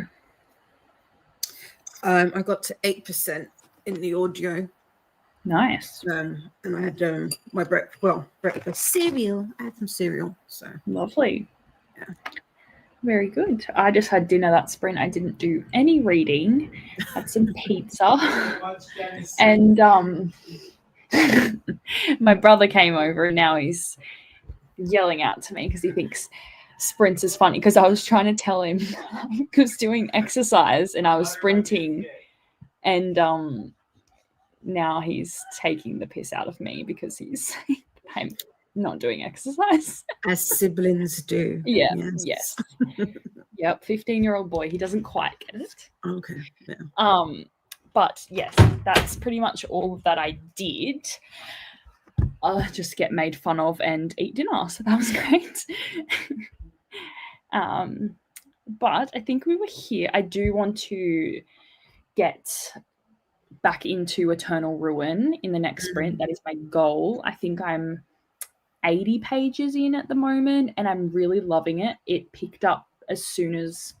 I got to 8% in the audio. Nice. And I had my breakfast cereal. I had some cereal. So Lovely. Yeah. Very good. I just had dinner that sprint. I didn't do any reading. Had some pizza. And my brother came over and now he's yelling out to me because he thinks sprints is funny, because I was trying to tell him I was doing exercise and I was sprinting, and now he's taking the piss out of me because he's I'm not doing exercise. As siblings do. Yeah. Yes. Yes. Yep. 15-year-old boy. He doesn't quite get it. Okay. Yeah. But yes, that's pretty much all that I did. Just get made fun of and eat dinner. So that was great. But I think we were here. I do want to get back into Eternal Ruin in the next sprint. That is my goal. I think I'm 80 pages in at the moment and I'm really loving it. It picked up as soon as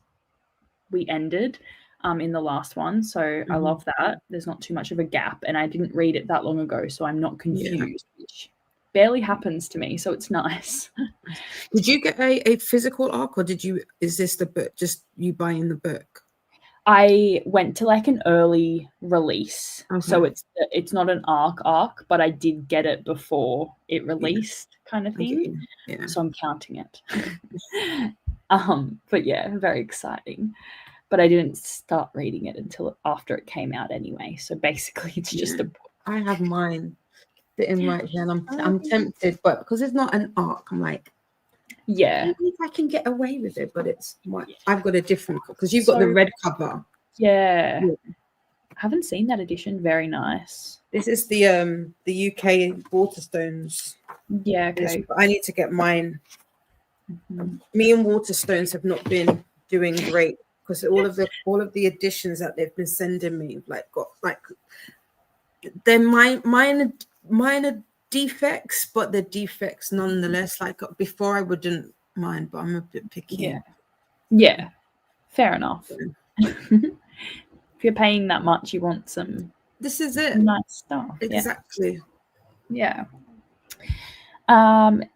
we ended in the last one. So I love that. There's not too much of a gap and I didn't read it that long ago, so I'm not confused, which barely happens to me. So it's nice. Did you get a physical arc, or is this the book, just you buying the book? I went to like an early release. Okay. So it's not an arc, but I did get it before it released kind of thing. Yeah. So I'm counting it. But yeah, very exciting. But I didn't start reading it until after it came out anyway. So basically it's just a book. I have mine sitting right here and I'm tempted, but because it's not an arc, I'm like, yeah, maybe if I can get away with it, but I've got a different, because you've got the red cover. Yeah. I haven't seen that edition. Very nice. This is the UK Waterstones. Yeah, okay. I need to get mine. Me and Waterstones have not been doing great because all of the editions that they've been sending me they're minor defects, but they're defects nonetheless. Like before I wouldn't mind, but I'm a bit picky. Yeah, fair enough. If you're paying that much, you want some this is it nice stuff. Exactly. Yeah.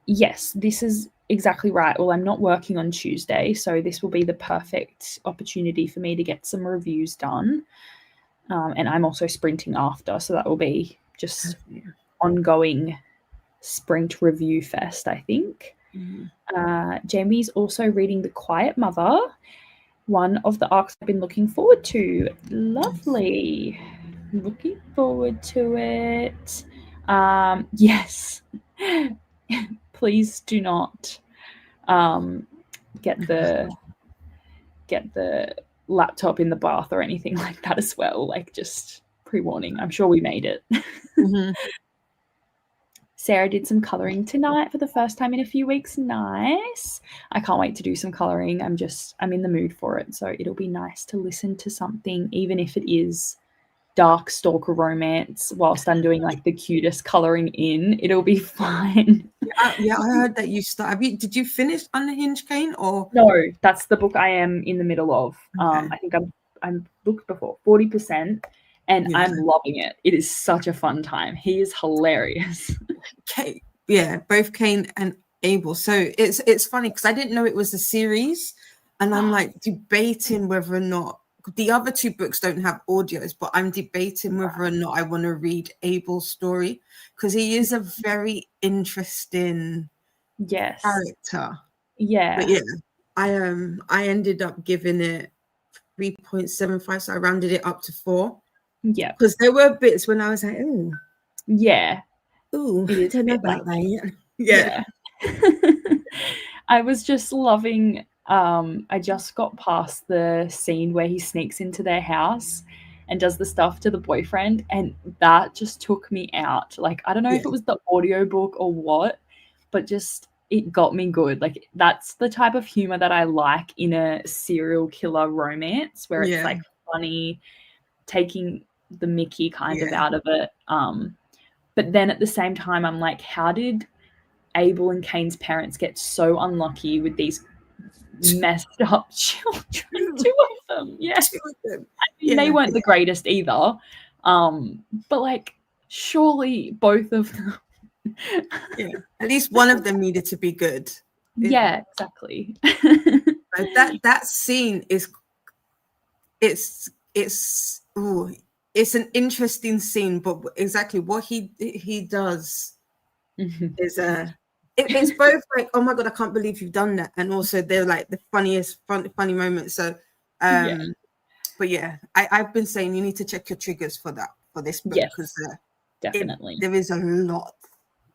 Yes, this is exactly right. Well, I'm not working on Tuesday, so this will be the perfect opportunity for me to get some reviews done. And I'm also sprinting after, so that will be just ongoing sprint review fest, I think. Jamie's also reading The Quiet Mother, one of the arcs I've been looking forward to. Lovely. Looking forward to it. Yes. Please do not get the laptop in the bath or anything like that as well. Like, just pre-warning. I'm sure we made it. Sarah did some colouring tonight for the first time in a few weeks. Nice. I can't wait to do some colouring. I'm in the mood for it. So it'll be nice to listen to something, even if it is dark stalker romance, whilst I'm doing like the cutest colouring in. It'll be fine. Yeah, I heard that you started. Did you finish Unhinged, Kane? Or no? That's the book I am in the middle of. Okay. I think I'm booked before 40%. And I'm loving it. It is such a fun time. He is hilarious. Both Kane and Abel. So it's funny because I didn't know it was a series, and I'm like debating whether or not the other two books don't have audios, but I'm debating whether or not I want to read Abel's story because he is a very interesting character. Yeah. But I ended up giving it 3.75, so I rounded it up to 4. Yeah, because there were bits when I was like, "Ooh, yeah, ooh, I don't know about that yet." Yeah. I was just loving. I just got past the scene where he sneaks into their house and does the stuff to the boyfriend, and that just took me out. Like, I don't know if it was the audiobook or what, but just it got me good. Like, that's the type of humor that I like in a serial killer romance, where it's like funny, taking the Mickey kind of out of it. But then at the same time, I'm like, how did Abel and Kane's parents get so unlucky with these messed up children. 2 of them. Yeah. 2 of them. I mean, they weren't the greatest either. But like, surely both of them. Yeah. At least one of them needed to be good. Yeah, exactly. That scene is it's an interesting scene, but exactly what he does is it's both like, oh my god, I can't believe you've done that, and also they're like the funniest funny moments. So but yeah, I've been saying you need to check your triggers for this book, because definitely there is a lot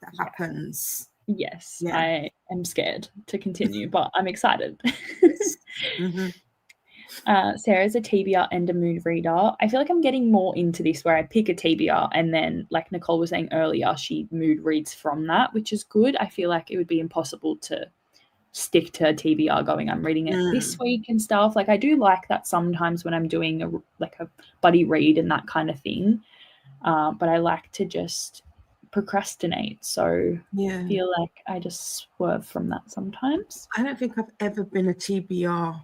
that happens. Yes, I am scared to continue, but I'm excited. Sarah's a TBR and a mood reader. I feel like I'm getting more into this, where I pick a TBR and then, like Nicole was saying earlier, she mood reads from that, which is good. I feel like it would be impossible to stick to a TBR going, I'm reading it this week and stuff. Like, I do like that sometimes when I'm doing a buddy read and that kind of thing. But I like to just procrastinate. So I feel like I just swerve from that sometimes. I don't think I've ever been a TBR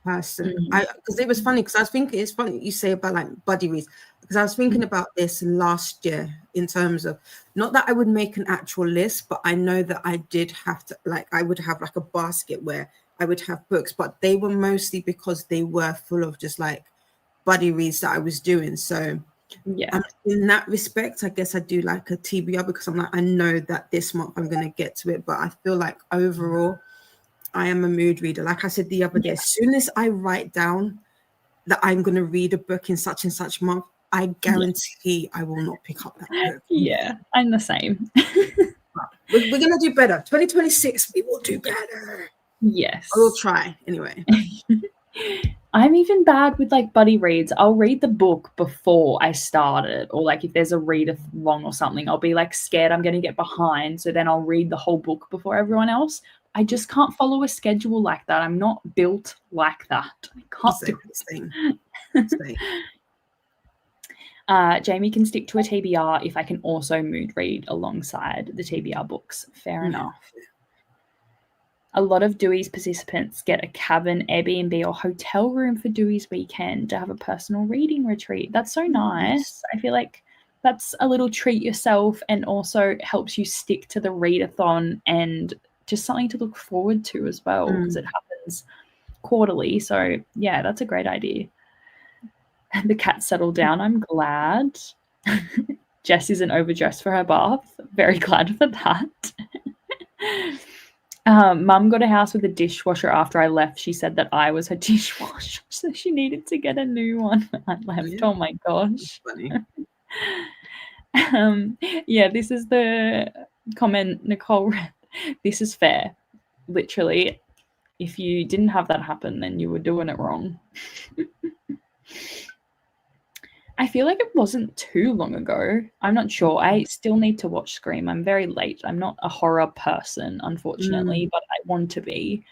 person. Because it was funny, because I was thinking, it's funny you say about like buddy reads, because I was thinking about this last year, in terms of, not that I would make an actual list, but I know that I did have to, like, I would have like a basket where I would have books, but they were mostly because they were full of just like buddy reads that I was doing. So in that respect, I guess I do like a TBR, because I'm like, I know that this month I'm going to get to it. But I feel like overall, I am a mood reader. Like I said the other day, as soon as I write down that I'm going to read a book in such and such month, I guarantee I will not pick up that book. Yeah, I'm the same. We're going to do better. 2026, we will do better. Yes. I will try anyway. I'm even bad with like buddy reads. I'll read the book before I start it, or like if there's a read-along or something, I'll be like scared I'm going to get behind, so then I'll read the whole book before everyone else. I just can't follow a schedule like that. I'm not built like that. I can't do it. Jamie can stick to a TBR if I can also mood read alongside the TBR books. Fair enough. A lot of Dewey's participants get a cabin, Airbnb, or hotel room for Dewey's weekend to have a personal reading retreat. That's so nice. I feel like that's a little treat yourself, and also helps you stick to the readathon, and just something to look forward to as well, because it happens quarterly. So yeah, that's a great idea. The cat settled down. I'm glad. Jess isn't overdressed for her bath. Very glad for that. Mum got a house with a dishwasher after I left. She said that I was her dishwasher, so she needed to get a new one when I left. Oh my gosh. Funny. Yeah, this is the comment Nicole read. This is fair. Literally, if you didn't have that happen, then you were doing it wrong. I feel like it wasn't too long ago. I'm not sure. I still need to watch Scream. I'm very late. I'm not a horror person, unfortunately, but I want to be.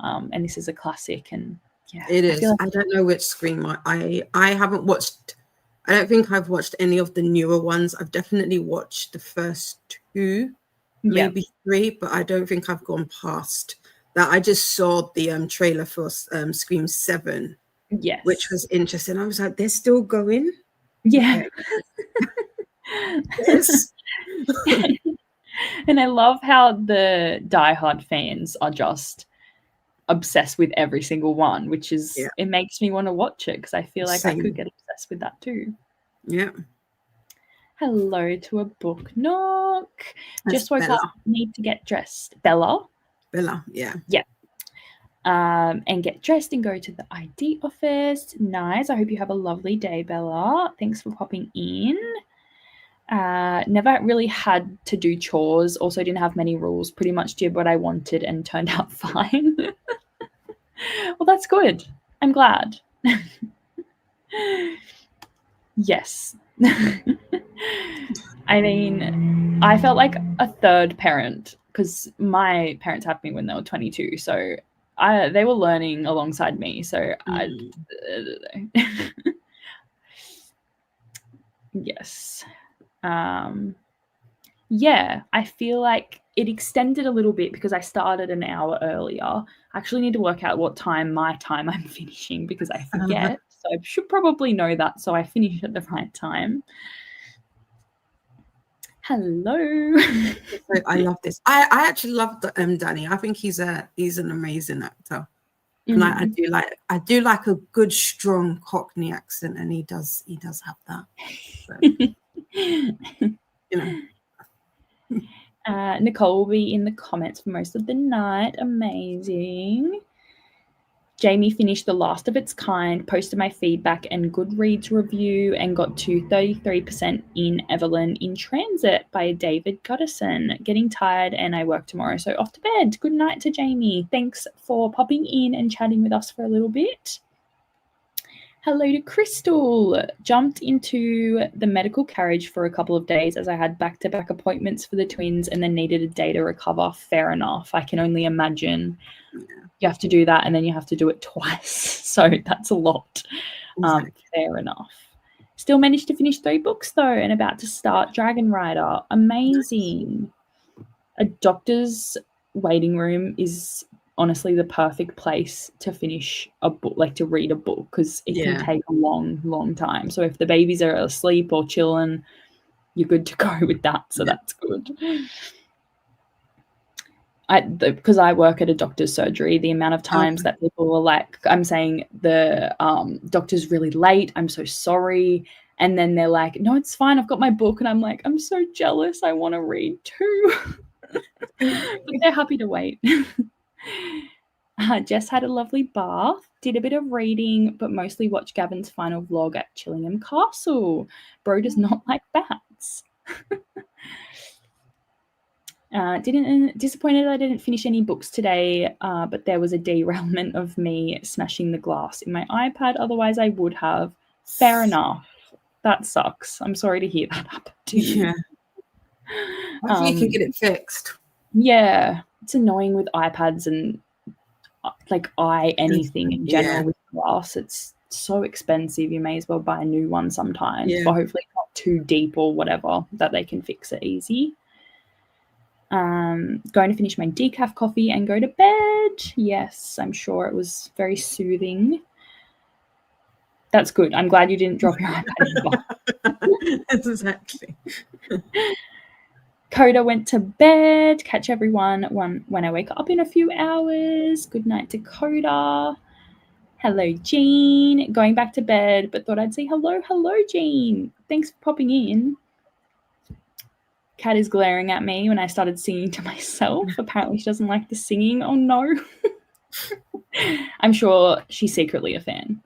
And this is a classic, and yeah. It is. I don't know which Scream I haven't watched. I don't think I've watched any of the newer ones. I've definitely watched the first 2, maybe 3, but I don't think I've gone past that. I just saw the trailer for Scream 7. Yes. Which was interesting. I was like, they're still going? Yeah. Yes. And I love how the diehard fans are just obsessed with every single one, which is, it makes me want to watch it, because I feel like I could get obsessed with that too. Yeah. Hello to a book knock. That's Just woke Bella. up, need to get dressed. Bella, yeah. And get dressed and go to the ID office. Nice. I hope you have a lovely day, Bella. Thanks for popping in. Never really had to do chores. Also didn't have many rules. Pretty much did what I wanted and turned out fine. Well, that's good. I'm glad. Yes. I mean, I felt like a third parent, because my parents had me when they were 22. So they were learning alongside me. So I don't know. Yes. Yeah, I feel like it extended a little bit because I started an hour earlier, I actually need to work out what my time I'm finishing because I forget. So I should probably know that so I finish at the right time. Hello. I love this. I actually love Danny. I think he's an amazing actor. And I do like a good strong Cockney accent, and he does have that. So, Nicole will be in the comments for most of the night. Amazing. Jamie finished The Last of Its Kind, posted my feedback and Goodreads review, and got to 33% in Evelyn in Transit by David Gutterson. Getting tired and I work tomorrow, so off to bed. Good night to Jamie. Thanks for popping in and chatting with us for a little bit. Hello to Crystal. Jumped into the medical carriage for a couple of days as I had back-to-back appointments for the twins and then needed a day to recover. Fair enough. I can only imagine. You have to do that and then you have to do it twice. So that's a lot. Exactly. Fair enough. Still managed to finish 3 books though and about to start Dragon Rider. Amazing. A doctor's waiting room is honestly the perfect place to finish a book, like to read a book, because it can take a long time. So if the babies are asleep or chilling, you're good to go with that. So that's good. Because I work at a doctor's surgery, the amount of times that people are like, I'm saying the doctor's really late, I'm so sorry. And then they're like, no, it's fine, I've got my book. And I'm like, I'm so jealous, I want to read too. But they're happy to wait. Jess had a lovely bath, did a bit of reading, but mostly watched Gavin's final vlog at Chillingham Castle. Bro does not like bats. Disappointed I didn't finish any books today, but there was a derailment of me smashing the glass in my iPad. Otherwise, I would have. Fair enough. That sucks. I'm sorry to hear that happened to you. Yeah. Hopefully you can get it fixed. Yeah. It's annoying with iPads and like anything in general with glass. It's so expensive. You may as well buy a new one sometimes. But hopefully not too deep or whatever, that they can fix it easy. Going to finish my decaf coffee and go to bed. Yes, I'm sure it was very soothing. That's good. I'm glad you didn't drop your iPad. Exactly. Coda went to bed. Catch everyone when I wake up in a few hours. Good night to Coda. Hello, Jean. Going back to bed, but thought I'd say hello. Hello, Jean. Thanks for popping in. Kat is glaring at me when I started singing to myself. Apparently she doesn't like the singing. Oh no. I'm sure she's secretly a fan.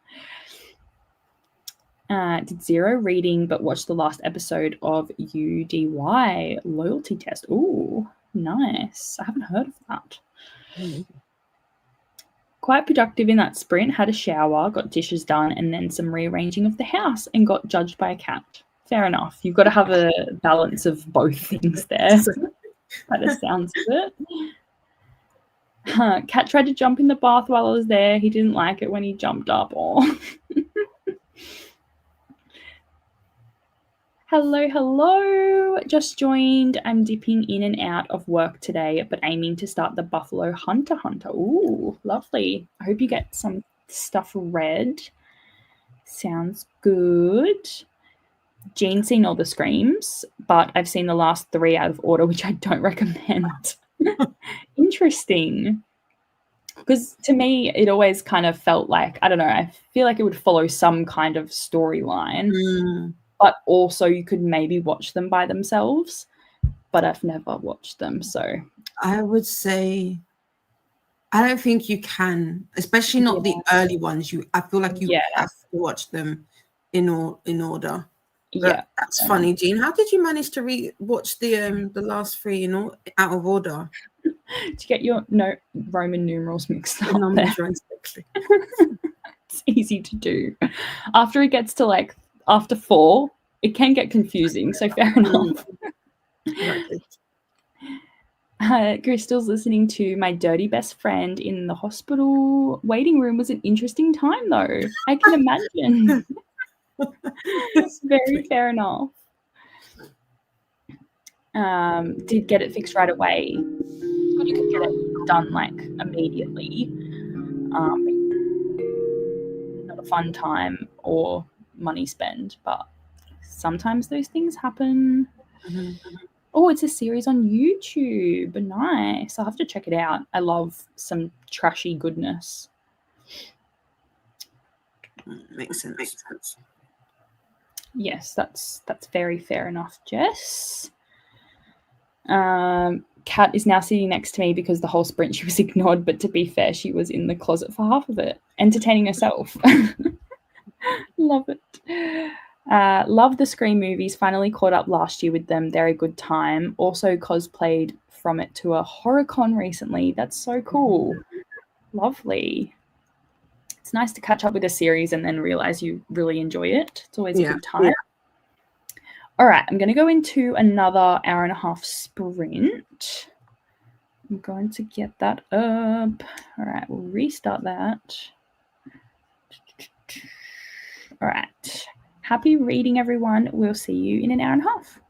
Did 0 reading, but watched the last episode of UDY Loyalty Test. Ooh, nice. I haven't heard of that. Quite productive in that sprint. Had a shower, got dishes done, and then some rearranging of the house, and got judged by a cat. Fair enough. You've got to have a balance of both things there. By the sounds of it. Cat tried to jump in the bath while I was there. He didn't like it when he jumped up. Oh. Hello. Just joined. I'm dipping in and out of work today, but aiming to start the Buffalo Hunter. Ooh, lovely. I hope you get some stuff read. Sounds good. Jean's seen all the Screams, but I've seen the last 3 out of order, which I don't recommend. Interesting. Because to me, it always kind of felt like, I don't know, I feel like it would follow some kind of storyline, but also you could maybe watch them by themselves, but I've never watched them, so. I would say, I don't think you can, especially not the early ones. I feel like you have to watch them in order. But that's funny, Jean. How did you manage to watch the last 3 out of order? To get your Roman numerals mixed up. It's easy to do. After it gets to after 4, it can get confusing. So fair enough. Crystal's listening to my dirty best friend in the hospital waiting room. Was an interesting time though. I can imagine. It's very fair enough. Did get it fixed right away. good. You can get it done like immediately. Not a fun time or money spend, but sometimes those things happen. Oh, it's a series on YouTube. Nice. I'll have to check it out. I love some trashy goodness. Makes sense. Yes, that's very fair enough, Jess. Kat is now sitting next to me because the whole sprint she was ignored, but to be fair, she was in the closet for half of it, entertaining herself. Love it. Love the Scream movies. Finally caught up last year with them. They're a good time. Also cosplayed from it to a horror con recently. That's so cool. Lovely. It's nice to catch up with a series and then realize you really enjoy it. It's always a good time. Yeah. All right, I'm going to go into another hour and a half sprint. I'm going to get that up. All right, we'll restart that. All right. Happy reading, everyone. We'll see you in an hour and a half.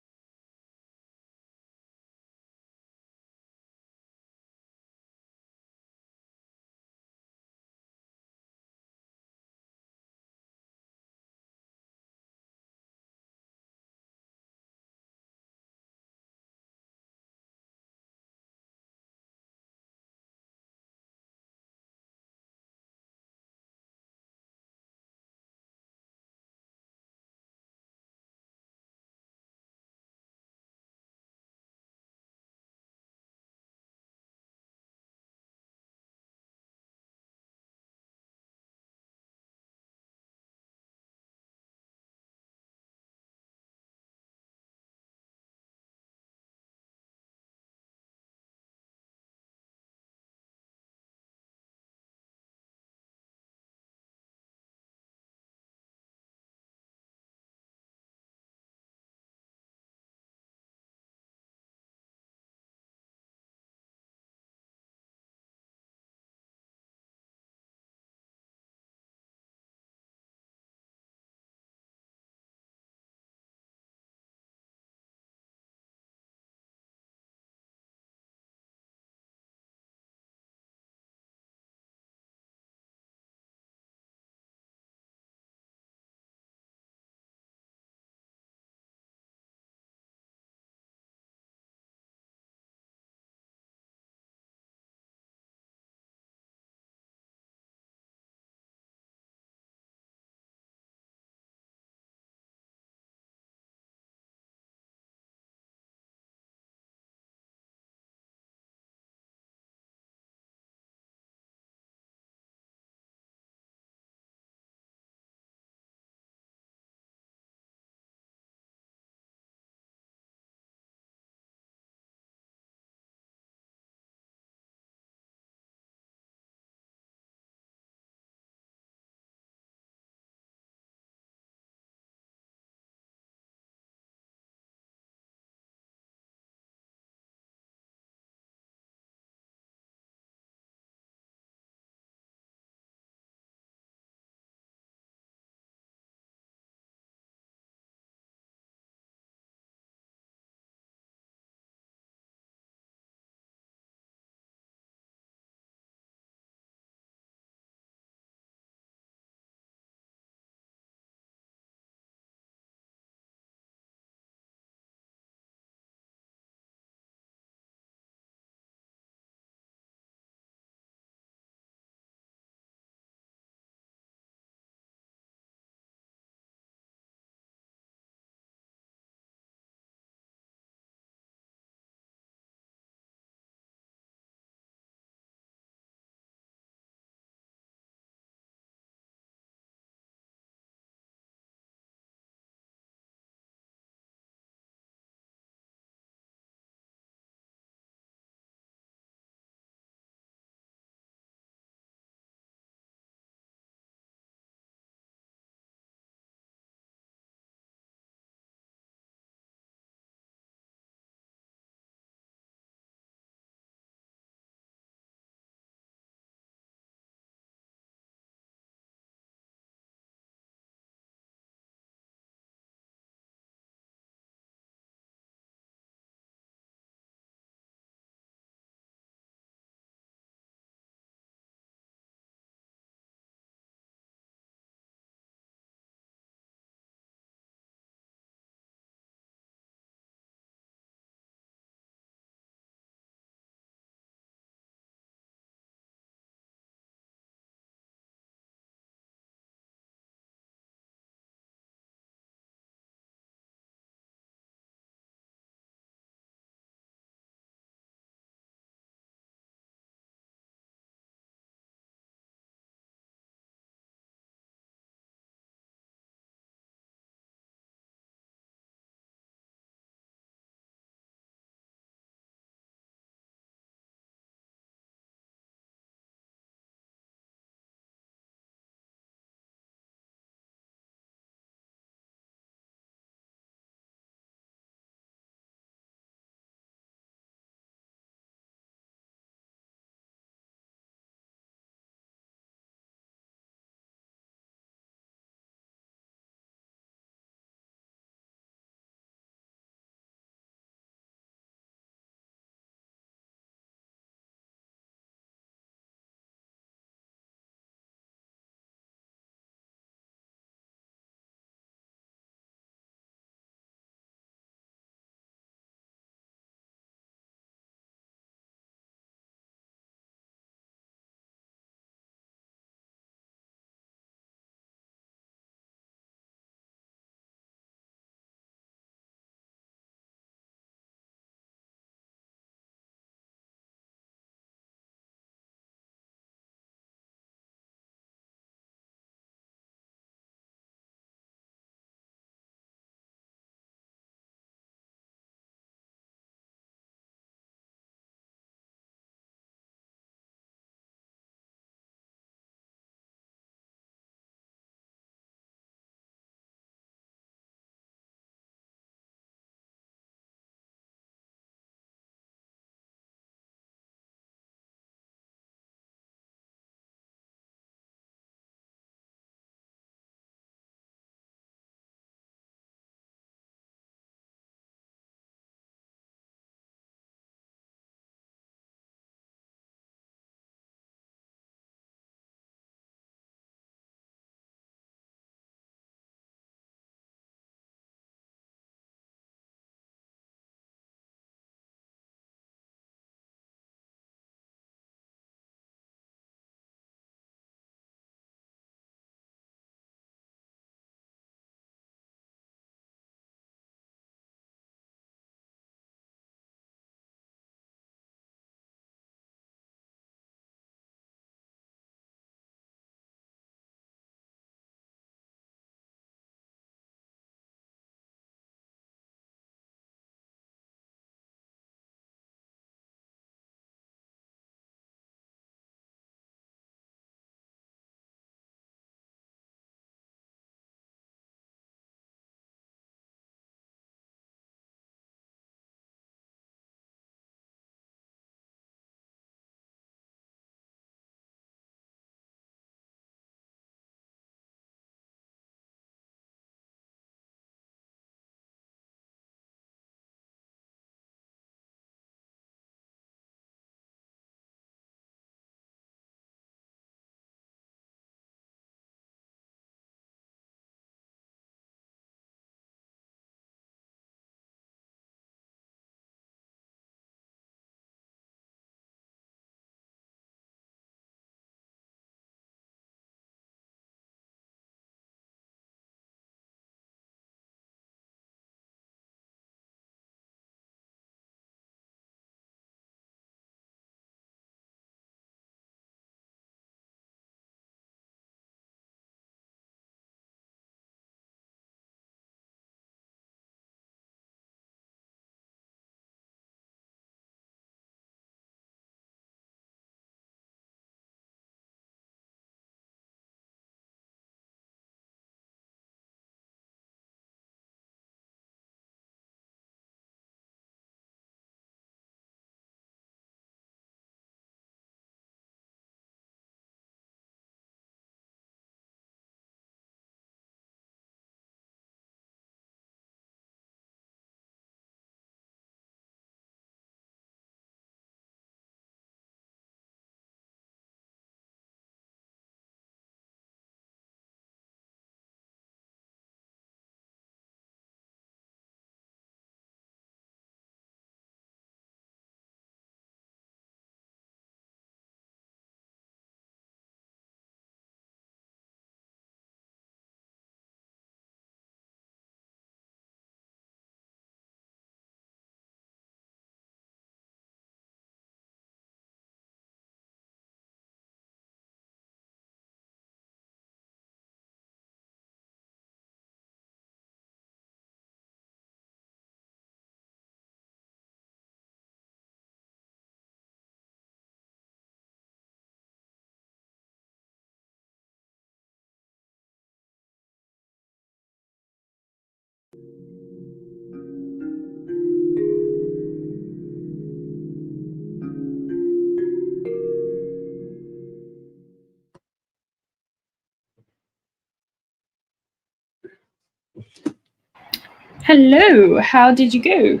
Hello, how did you go?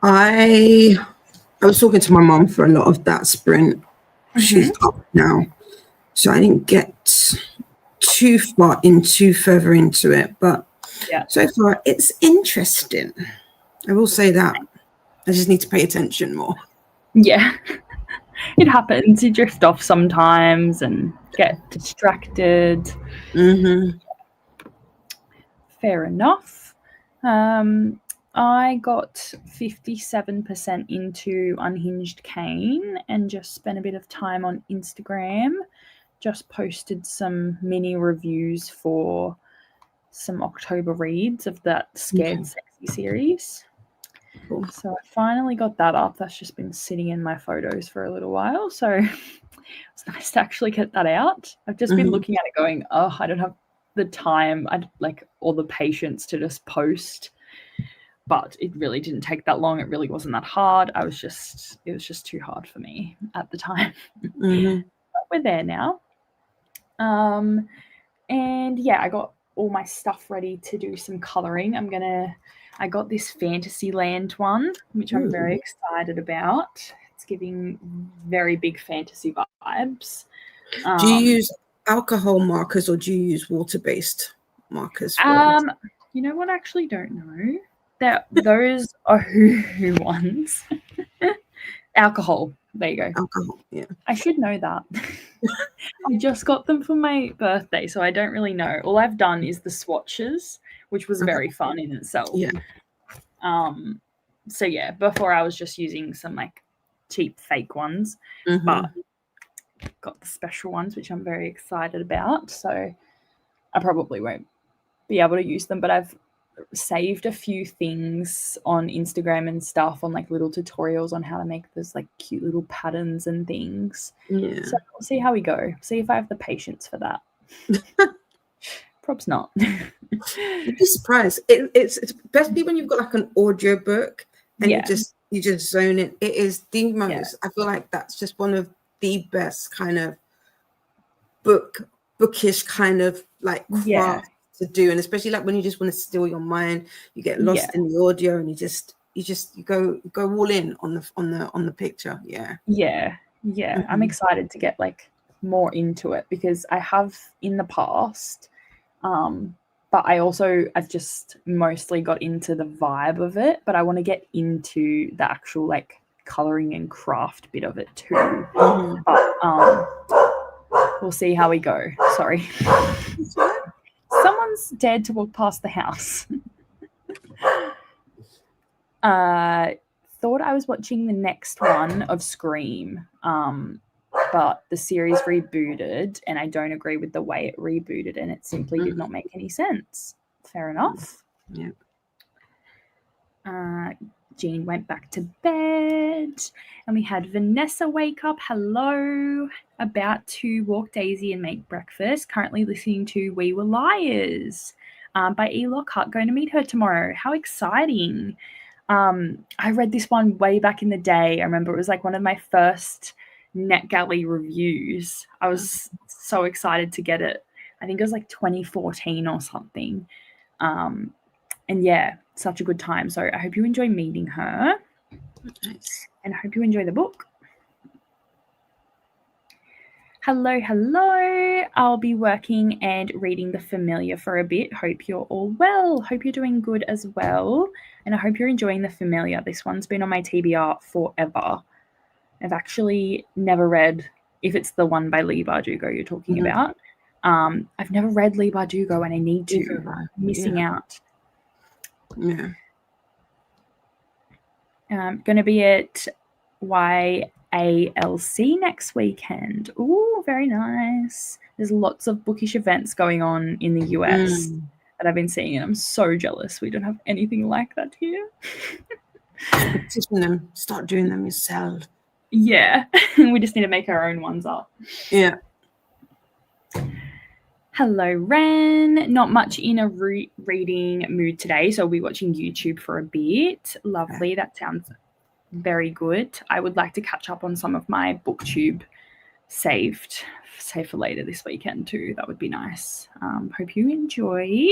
I was talking to my mum for a lot of that sprint. She's up now, so I didn't get too further into it, but so far it's interesting. I will say that. I just need to pay attention more. Yeah, it happens. You drift off sometimes and get distracted. Fair enough. I got 57% into Unhinged Cane and just spent a bit of time on Instagram. Just posted some mini reviews for some October reads of that Scared Sexy series. Cool. So I finally got that up. That's just been sitting in my photos for a little while. So it's nice to actually get that out. I've just been looking at it going, oh, I don't have the time or the patience to just post. But it really didn't take that long. It really wasn't that hard. It was just too hard for me at the time. But we're there now. And yeah, I got all my stuff ready to do some colouring. I got this Fantasyland one, which I'm very excited about. It's giving very big fantasy vibes. Do you use alcohol markers or do you use water-based markers? You know what? I actually don't know. Those are Hoo ones. Alcohol. There you go. Alcohol, yeah. I should know that. I just got them for my birthday, so I don't really know. All I've done is the swatches, which was very fun in itself. Yeah. So yeah, before I was just using some cheap fake ones, but got the special ones, which I'm very excited about. So I probably won't be able to use them, but I've saved a few things on Instagram and stuff on little tutorials on how to make those cute little patterns and things. Yeah. So we'll see how we go. See if I have the patience for that. Probs not. You'd be surprised. It's especially when you've got an audio book and you just zone in. It is the most. I feel like that's just one of the best kind of bookish kind of craft to do, and especially when you just want to still your mind, you get lost in the audio and you go all in on the picture. I'm excited to get more into it because I have in the past, but I've just mostly got into the vibe of it, but I want to get into the actual coloring and craft bit of it too. But we'll see how we go. Sorry. Someone's dared to walk past the house. Thought I was watching the next one of Scream, but the series rebooted, and I don't agree with the way it rebooted, and it simply did not make any sense. Fair enough. Yeah. Jean went back to bed, and we had Vanessa wake up. Hello. About to walk Daisy and make breakfast. Currently listening to We Were Liars by E. Lockhart. Going to meet her tomorrow. How exciting. I read this one way back in the day. I remember it was one of my first NetGalley reviews. I was so excited to get it. I think it was 2014 or something. And yeah, such a good time. So I hope you enjoy meeting her. Nice. And I hope you enjoy the book. Hello. I'll be working and reading The Familiar for a bit. Hope you're all well. Hope you're doing good as well. And I hope you're enjoying The Familiar. This one's been on my TBR forever. I've actually never read, if it's the one by Leigh Bardugo you're talking about. I've never read Leigh Bardugo and I need to. I'm missing out. Yeah. Going to be at YALC next weekend. Ooh, very nice. There's lots of bookish events going on in the US that I've been seeing, and I'm so jealous. We don't have anything like that here. Petition them. Start doing them yourself. Yeah. We just need to make our own ones up. Yeah. Hello, Ren. Not much in a reading mood today, so I'll be watching YouTube for a bit. Lovely. That sounds very good. I would like to catch up on some of my booktube saved for later this weekend too. That would be nice. Hope you enjoy.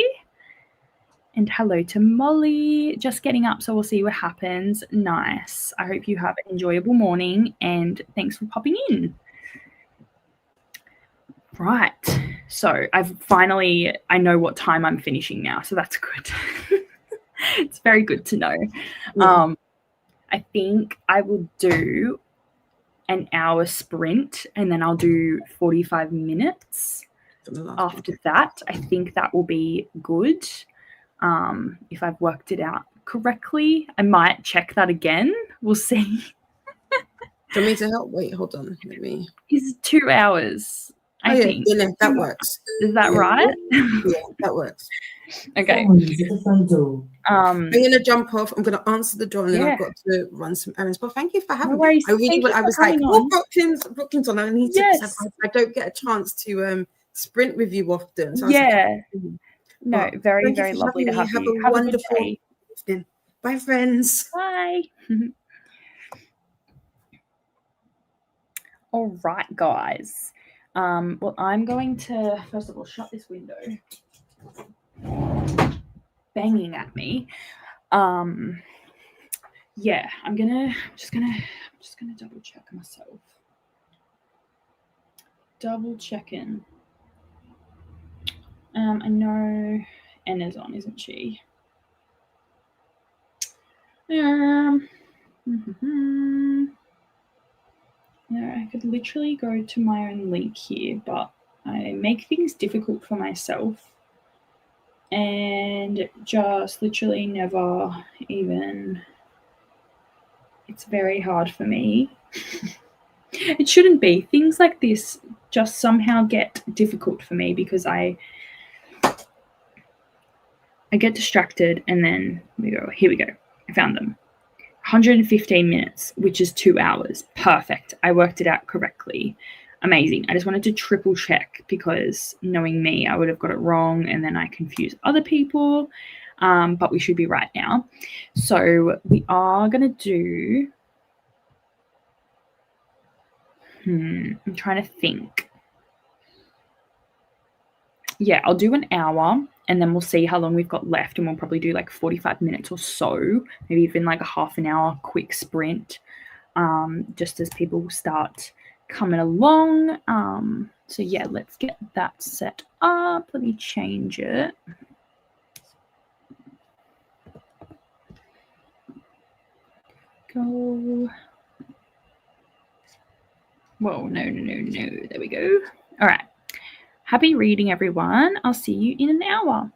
And hello to Molly. Just getting up, so we'll see what happens. Nice. I hope you have an enjoyable morning, and thanks for popping in. Right. So I know what time I'm finishing now, so that's good. It's very good to know. Yeah. I think I will do an hour sprint, and then I'll do 45 minutes after that. I think that will be good. If I've worked it out correctly, I might check that again. We'll see. Do you want me to help? Wait, hold on. Let me. It's 2 hours, I think. Yeah, that works. Is that right? Yeah, that works. Okay. I'm going to jump off. I'm going to answer the door, and then I've got to run some errands. But thank you for having me. I was like, Brookings on. I need to. Yes. I don't get a chance to sprint with you often. So yeah. No, very, very lovely to have you. Have a wonderful evening. Bye, friends. Bye. All right, guys. Well, I'm going to, first of all, shut this window. Banging at me. Yeah, I'm just gonna double check myself. Double checking. I know Anna's on, isn't she? Yeah, I could literally go to my own link here, but I make things difficult for myself and just literally never even. It's very hard for me. It shouldn't be. Things like this just somehow get difficult for me because I get distracted, and then here we go. I found them. 115 minutes, which is 2 hours. Perfect. I worked it out correctly. Amazing. I just wanted to triple check because knowing me, I would have got it wrong and then I confuse other people. But we should be right now. So we are going to do... I'm trying to think. Yeah, I'll do an hour and then we'll see how long we've got left, and we'll probably do like 45 minutes or so, maybe even like a half an hour quick sprint, just as people start coming along. So yeah, let's get that set up. Let me change it. Go. Whoa, no. There we go. All right. Happy reading, everyone. I'll see you in an hour.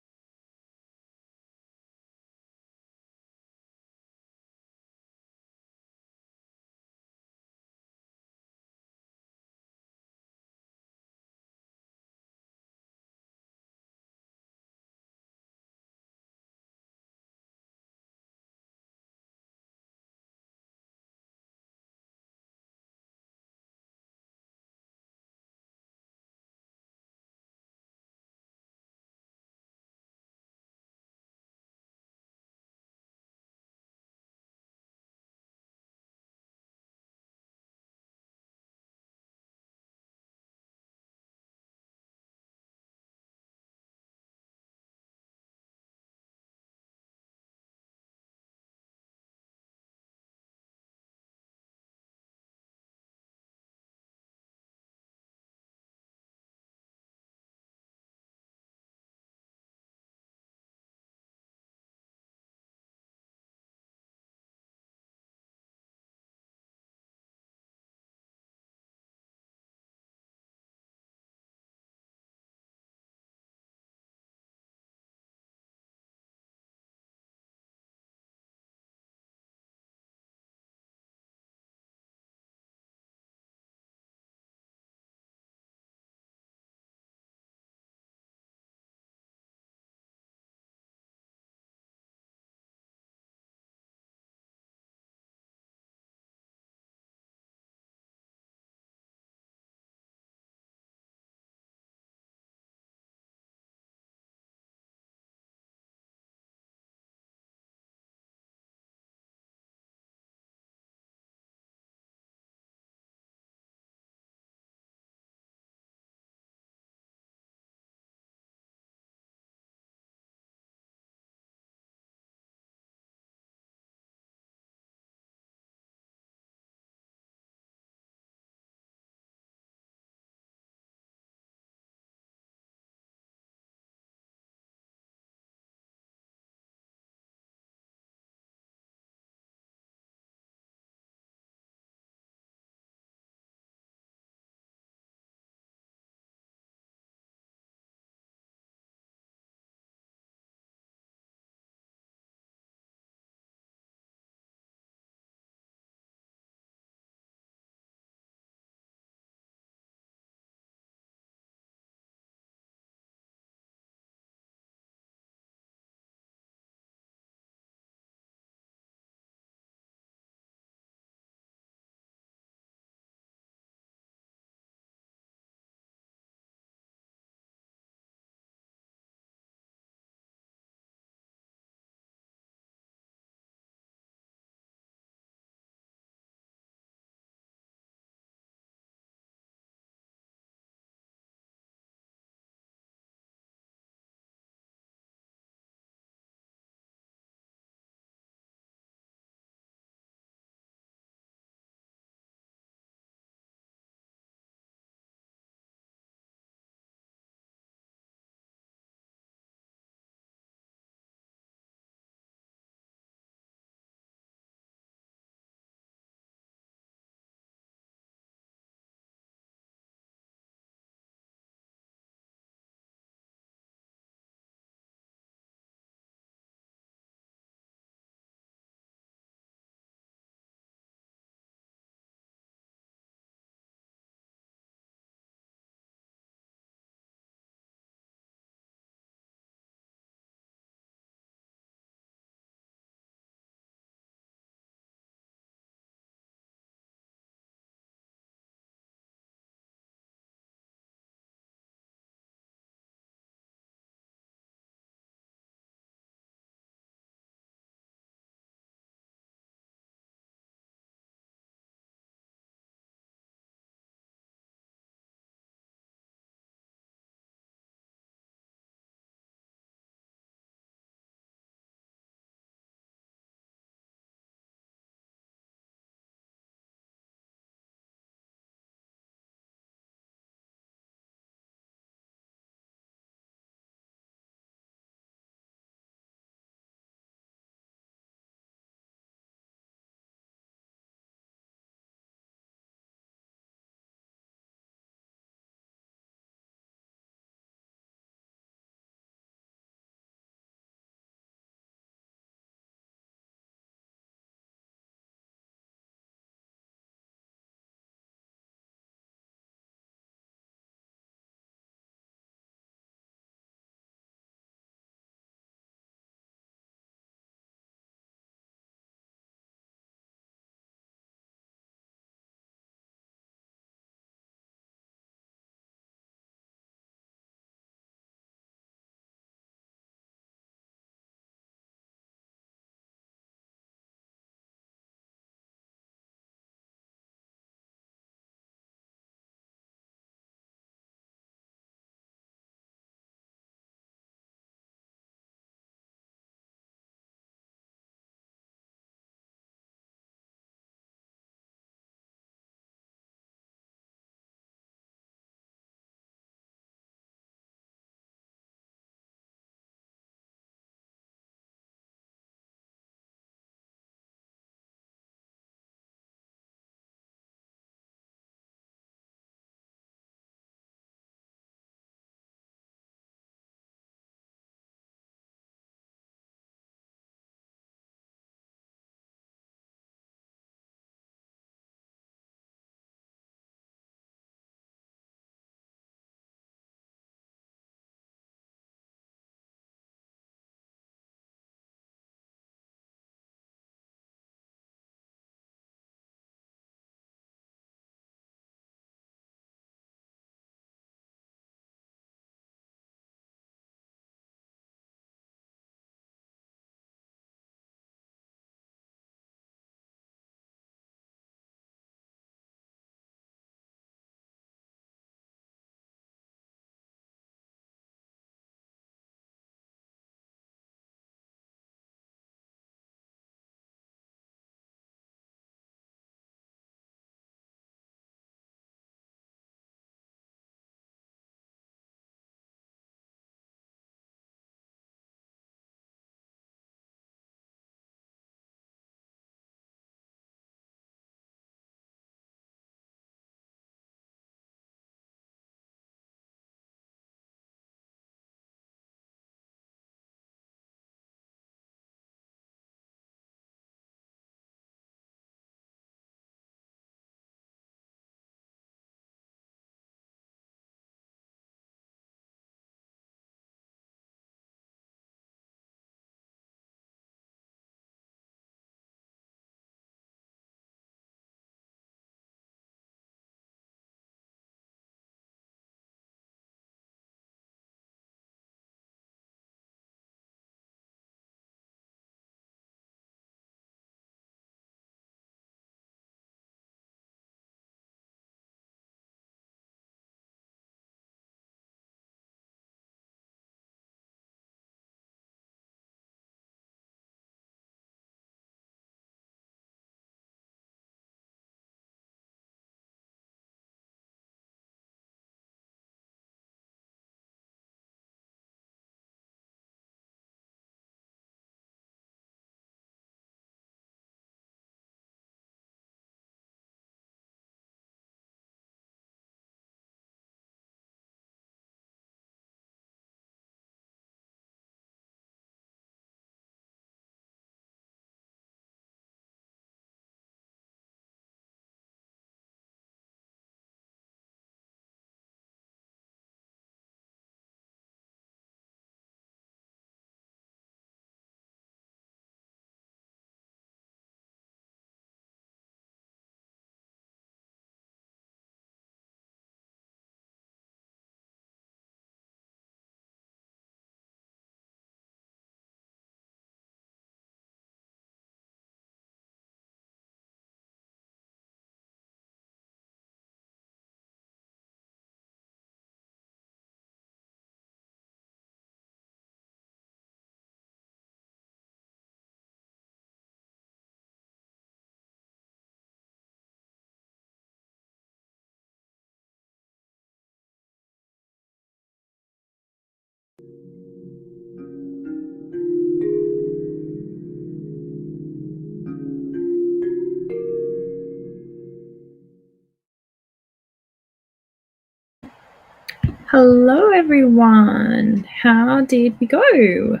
Hello, everyone. How did we go?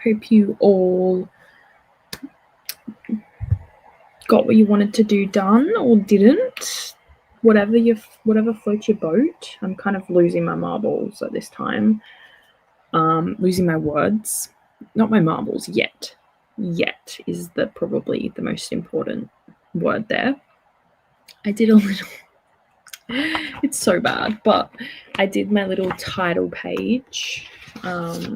Hope you all got what you wanted to do done or didn't. Whatever floats your boat. I'm kind of losing my marbles at this time. Losing my words. Not my marbles yet. Yet is probably the most important word there. I did a little. It's so bad, but I did my little title page for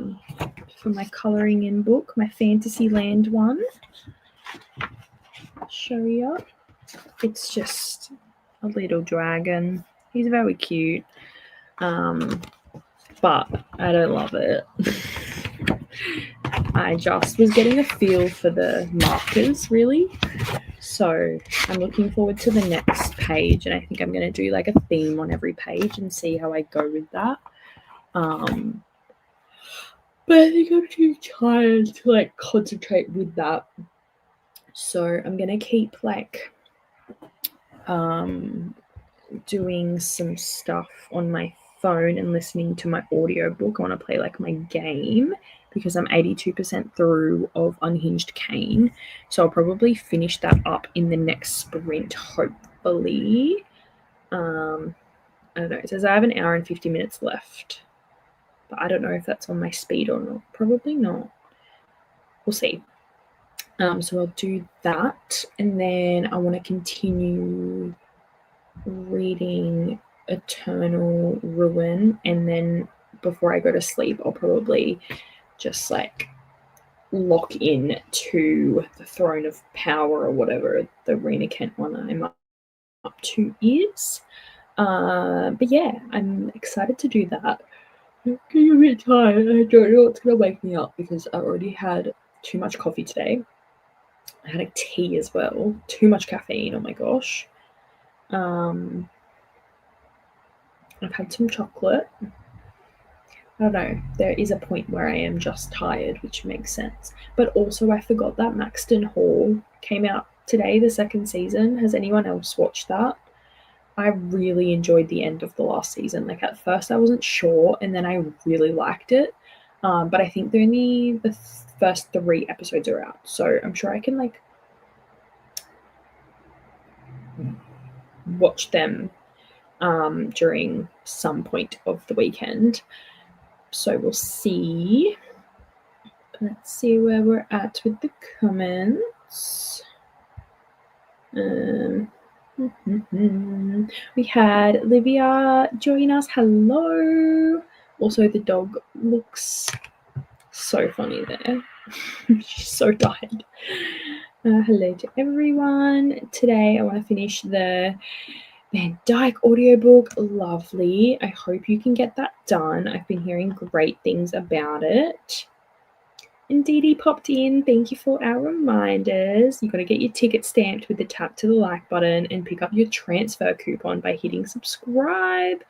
my colouring in book, my Fantasyland one. I'll show you. It's just a little dragon. He's very cute, but I don't love it. I just was getting a feel for the markers, really. So I'm looking forward to the next page, and I think I'm going to do like a theme on every page and see how I go with that. But I think I'm too tired to like concentrate with that. So I'm going to keep like doing some stuff on my phone and listening to my audiobook. I want to play like my game because I'm 82% through of Unhinged Cane. So I'll probably finish that up in the next sprint, hopefully. I don't know. It says I have an hour and 50 minutes left. But I don't know if that's on my speed or not. Probably not. We'll see. So I'll do that. And then I want to continue reading Eternal Ruin. And then before I go to sleep, I'll probably just like lock in to the Throne of Power or whatever the Rena Kent one I'm up to is. But yeah, I'm excited to do that. I'm getting a bit tired. I don't know what's going to wake me up because I already had too much coffee today. I had a tea as well. Too much caffeine, oh my gosh. I've had some chocolate. I don't know, there is a point where I am just tired, which makes sense. But also I forgot that Maxton Hall came out today, the second season. Has anyone else watched that? I really enjoyed the end of the last season. Like at first I wasn't sure, and then I really liked it. But I think only the first 3 episodes are out. So I'm sure I can like watch them during some point of the weekend. So we'll see. Let's see where we're at with the comments. We had Livia join us. Hello. Also, the dog looks so funny there. She's so tired. Hello to everyone. Today I want to finish the Van Dyke audiobook. Lovely. I hope you can get that done. I've been hearing great things about it. And Dee Dee popped in. Thank you for our reminders. You got to get your ticket stamped with the tap to the like button and pick up your transfer coupon by hitting subscribe.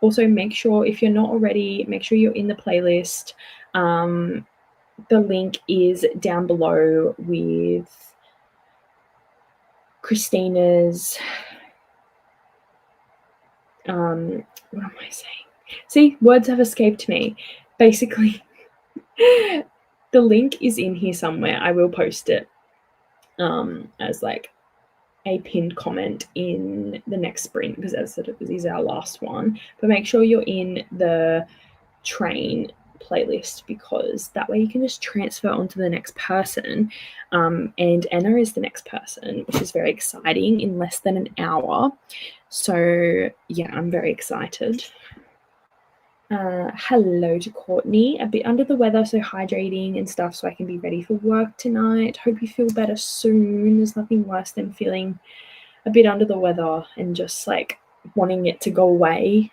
Also, make sure if you're not already, make sure you're in the playlist. The link is down below with Christina's what am I saying? See, words have escaped me. Basically, the link is in here somewhere. I will post it as like a pinned comment in the next sprint because as it is our last one. But make sure you're in the train playlist because that way you can just transfer onto the next person. And Anna is the next person, which is very exciting, in less than an hour. So yeah, I'm very excited. Hello to Courtney. A bit under the weather, so hydrating and stuff so I can be ready for work tonight. Hope you feel better soon. There's nothing worse than feeling a bit under the weather and just like wanting it to go away.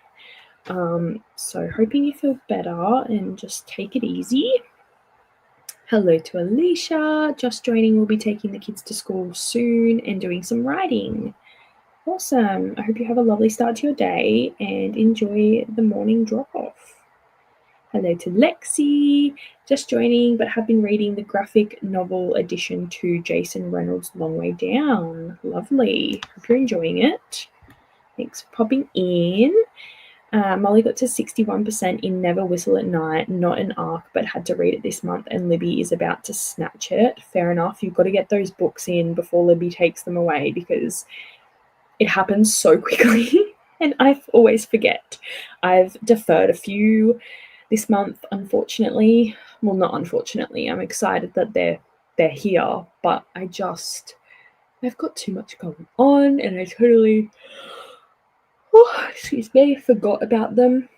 So hoping you feel better and just take it easy. Hello to Alicia. Just joining. We'll be taking the kids to school soon and doing some writing. Awesome. I hope you have a lovely start to your day and enjoy the morning drop-off. Hello to Lexi. Just joining, but have been reading the graphic novel edition to Jason Reynolds' Long Way Down. Lovely. Hope you're enjoying it. Thanks for popping in. Molly got to 61% in Never Whistle at Night, not an ARC, but had to read it this month, and Libby is about to snatch it. Fair enough. You've got to get those books in before Libby takes them away, because it happens so quickly, and I always forget. I've deferred a few this month, unfortunately. Well, not unfortunately. I'm excited that they're here, but I've got too much going on, and I totally forgot about them.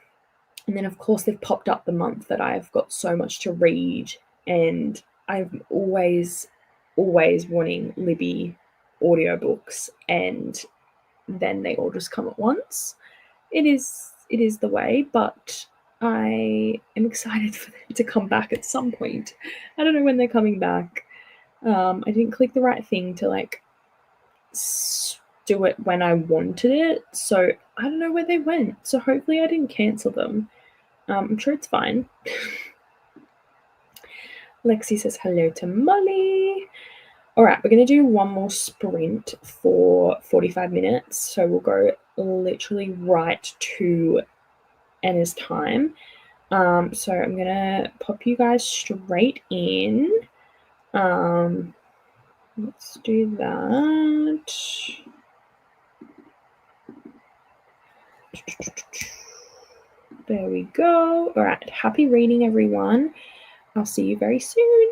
And then, of course, they've popped up the month that I've got so much to read, and I'm always wanting Libby audiobooks, and then they all just come at once. It is the way, but I am excited for them to come back at some point. I don't know when they're coming back. I didn't click the right thing to like do it when I wanted it, so I don't know where they went. So hopefully I didn't cancel them. I'm sure it's fine. Lexi says hello to Molly. All right, we're going to do one more sprint for 45 minutes. So we'll go literally right to Anna's time. So I'm going to pop you guys straight in. Let's do that. There we go. All right, happy reading, everyone. I'll see you very soon.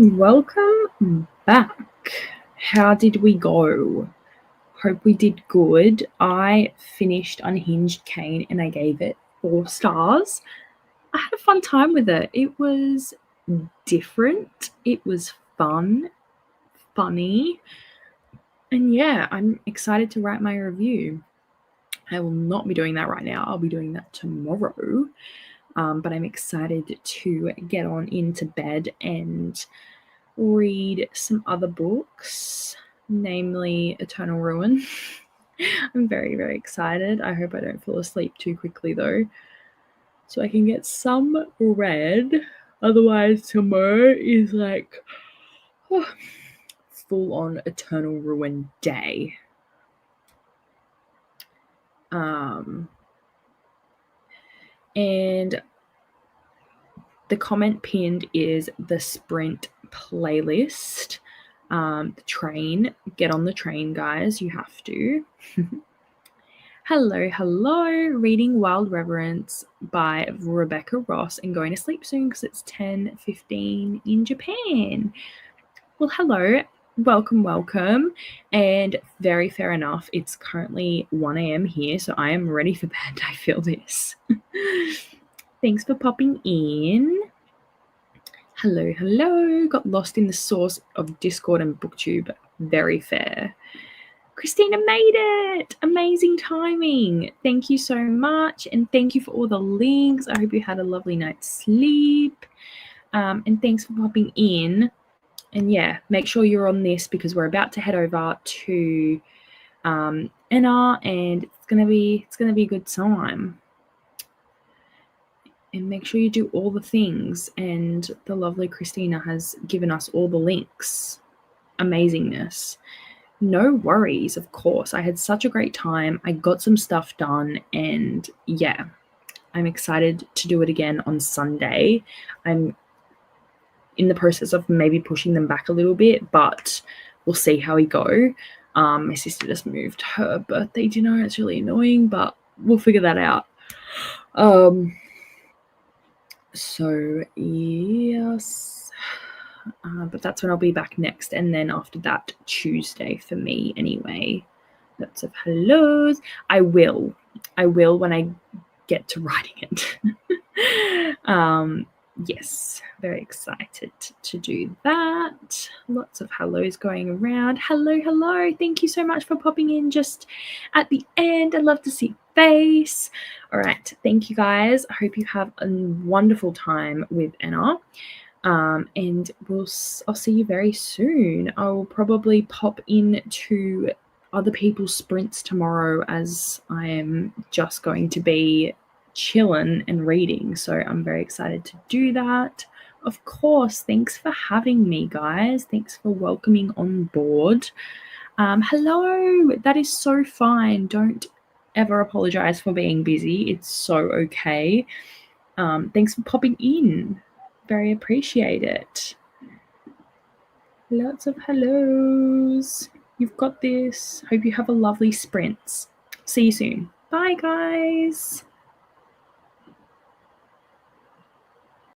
Welcome back. How did we go? Hope we did good. I finished Unhinged Cane and I gave it 4 stars. I had a fun time with it. It was different. It was fun, funny. And yeah, I'm excited to write my review. I will not be doing that right now. I'll be doing that tomorrow. But I'm excited to get on into bed and read some other books, namely Eternal Ruin. I'm very, very excited. I hope I don't fall asleep too quickly though, so I can get some read. Otherwise, tomorrow is like full on Eternal Ruin day. And the comment pinned is the Sprint playlist. The train. Get on the train, guys. You have to. Hello, hello. Reading Wild Reverence by Rebecca Ross and going to sleep soon because it's 10:15 in Japan. Well, hello. Welcome, welcome. And very fair enough. It's currently 1 a.m. here, so I am ready for bed. I feel this. Thanks for popping in. Hello, hello. Got lost in the source of Discord and BookTube. Very fair. Christina made it. Amazing timing. Thank you so much. And thank you for all the links. I hope you had a lovely night's sleep. And thanks for popping in. And yeah, make sure you're on this because we're about to head over to NR and it's gonna be a good time. And make sure you do all the things. And the lovely Christina has given us all the links. Amazingness. No worries, of course. I had such a great time. I got some stuff done. And yeah, I'm excited to do it again on Sunday. I'm in the process of maybe pushing them back a little bit, but we'll see how we go. My sister just moved her birthday dinner. It's really annoying, but we'll figure that out. So yes, but that's when I'll be back next, and then after that Tuesday for me anyway. Lots of hellos. I will when I get to writing it. Yes, very excited to do that. Lots of hellos going around. Hello. Thank you so much for popping in just at the end. I'd love to see face. All right, thank you guys. I hope you have a wonderful time with Anna. And I'll see you very soon. I will probably pop into other people's sprints tomorrow as I am just going to be chilling and reading, so I'm very excited to do that. Of course, thanks for having me, guys. Thanks for welcoming on board. Hello, that is so fine. Don't ever apologize for being busy. It's so okay. Thanks for popping in. Very appreciate it. Lots of hellos. You've got this. Hope you have a lovely sprint. See you soon. Bye, guys.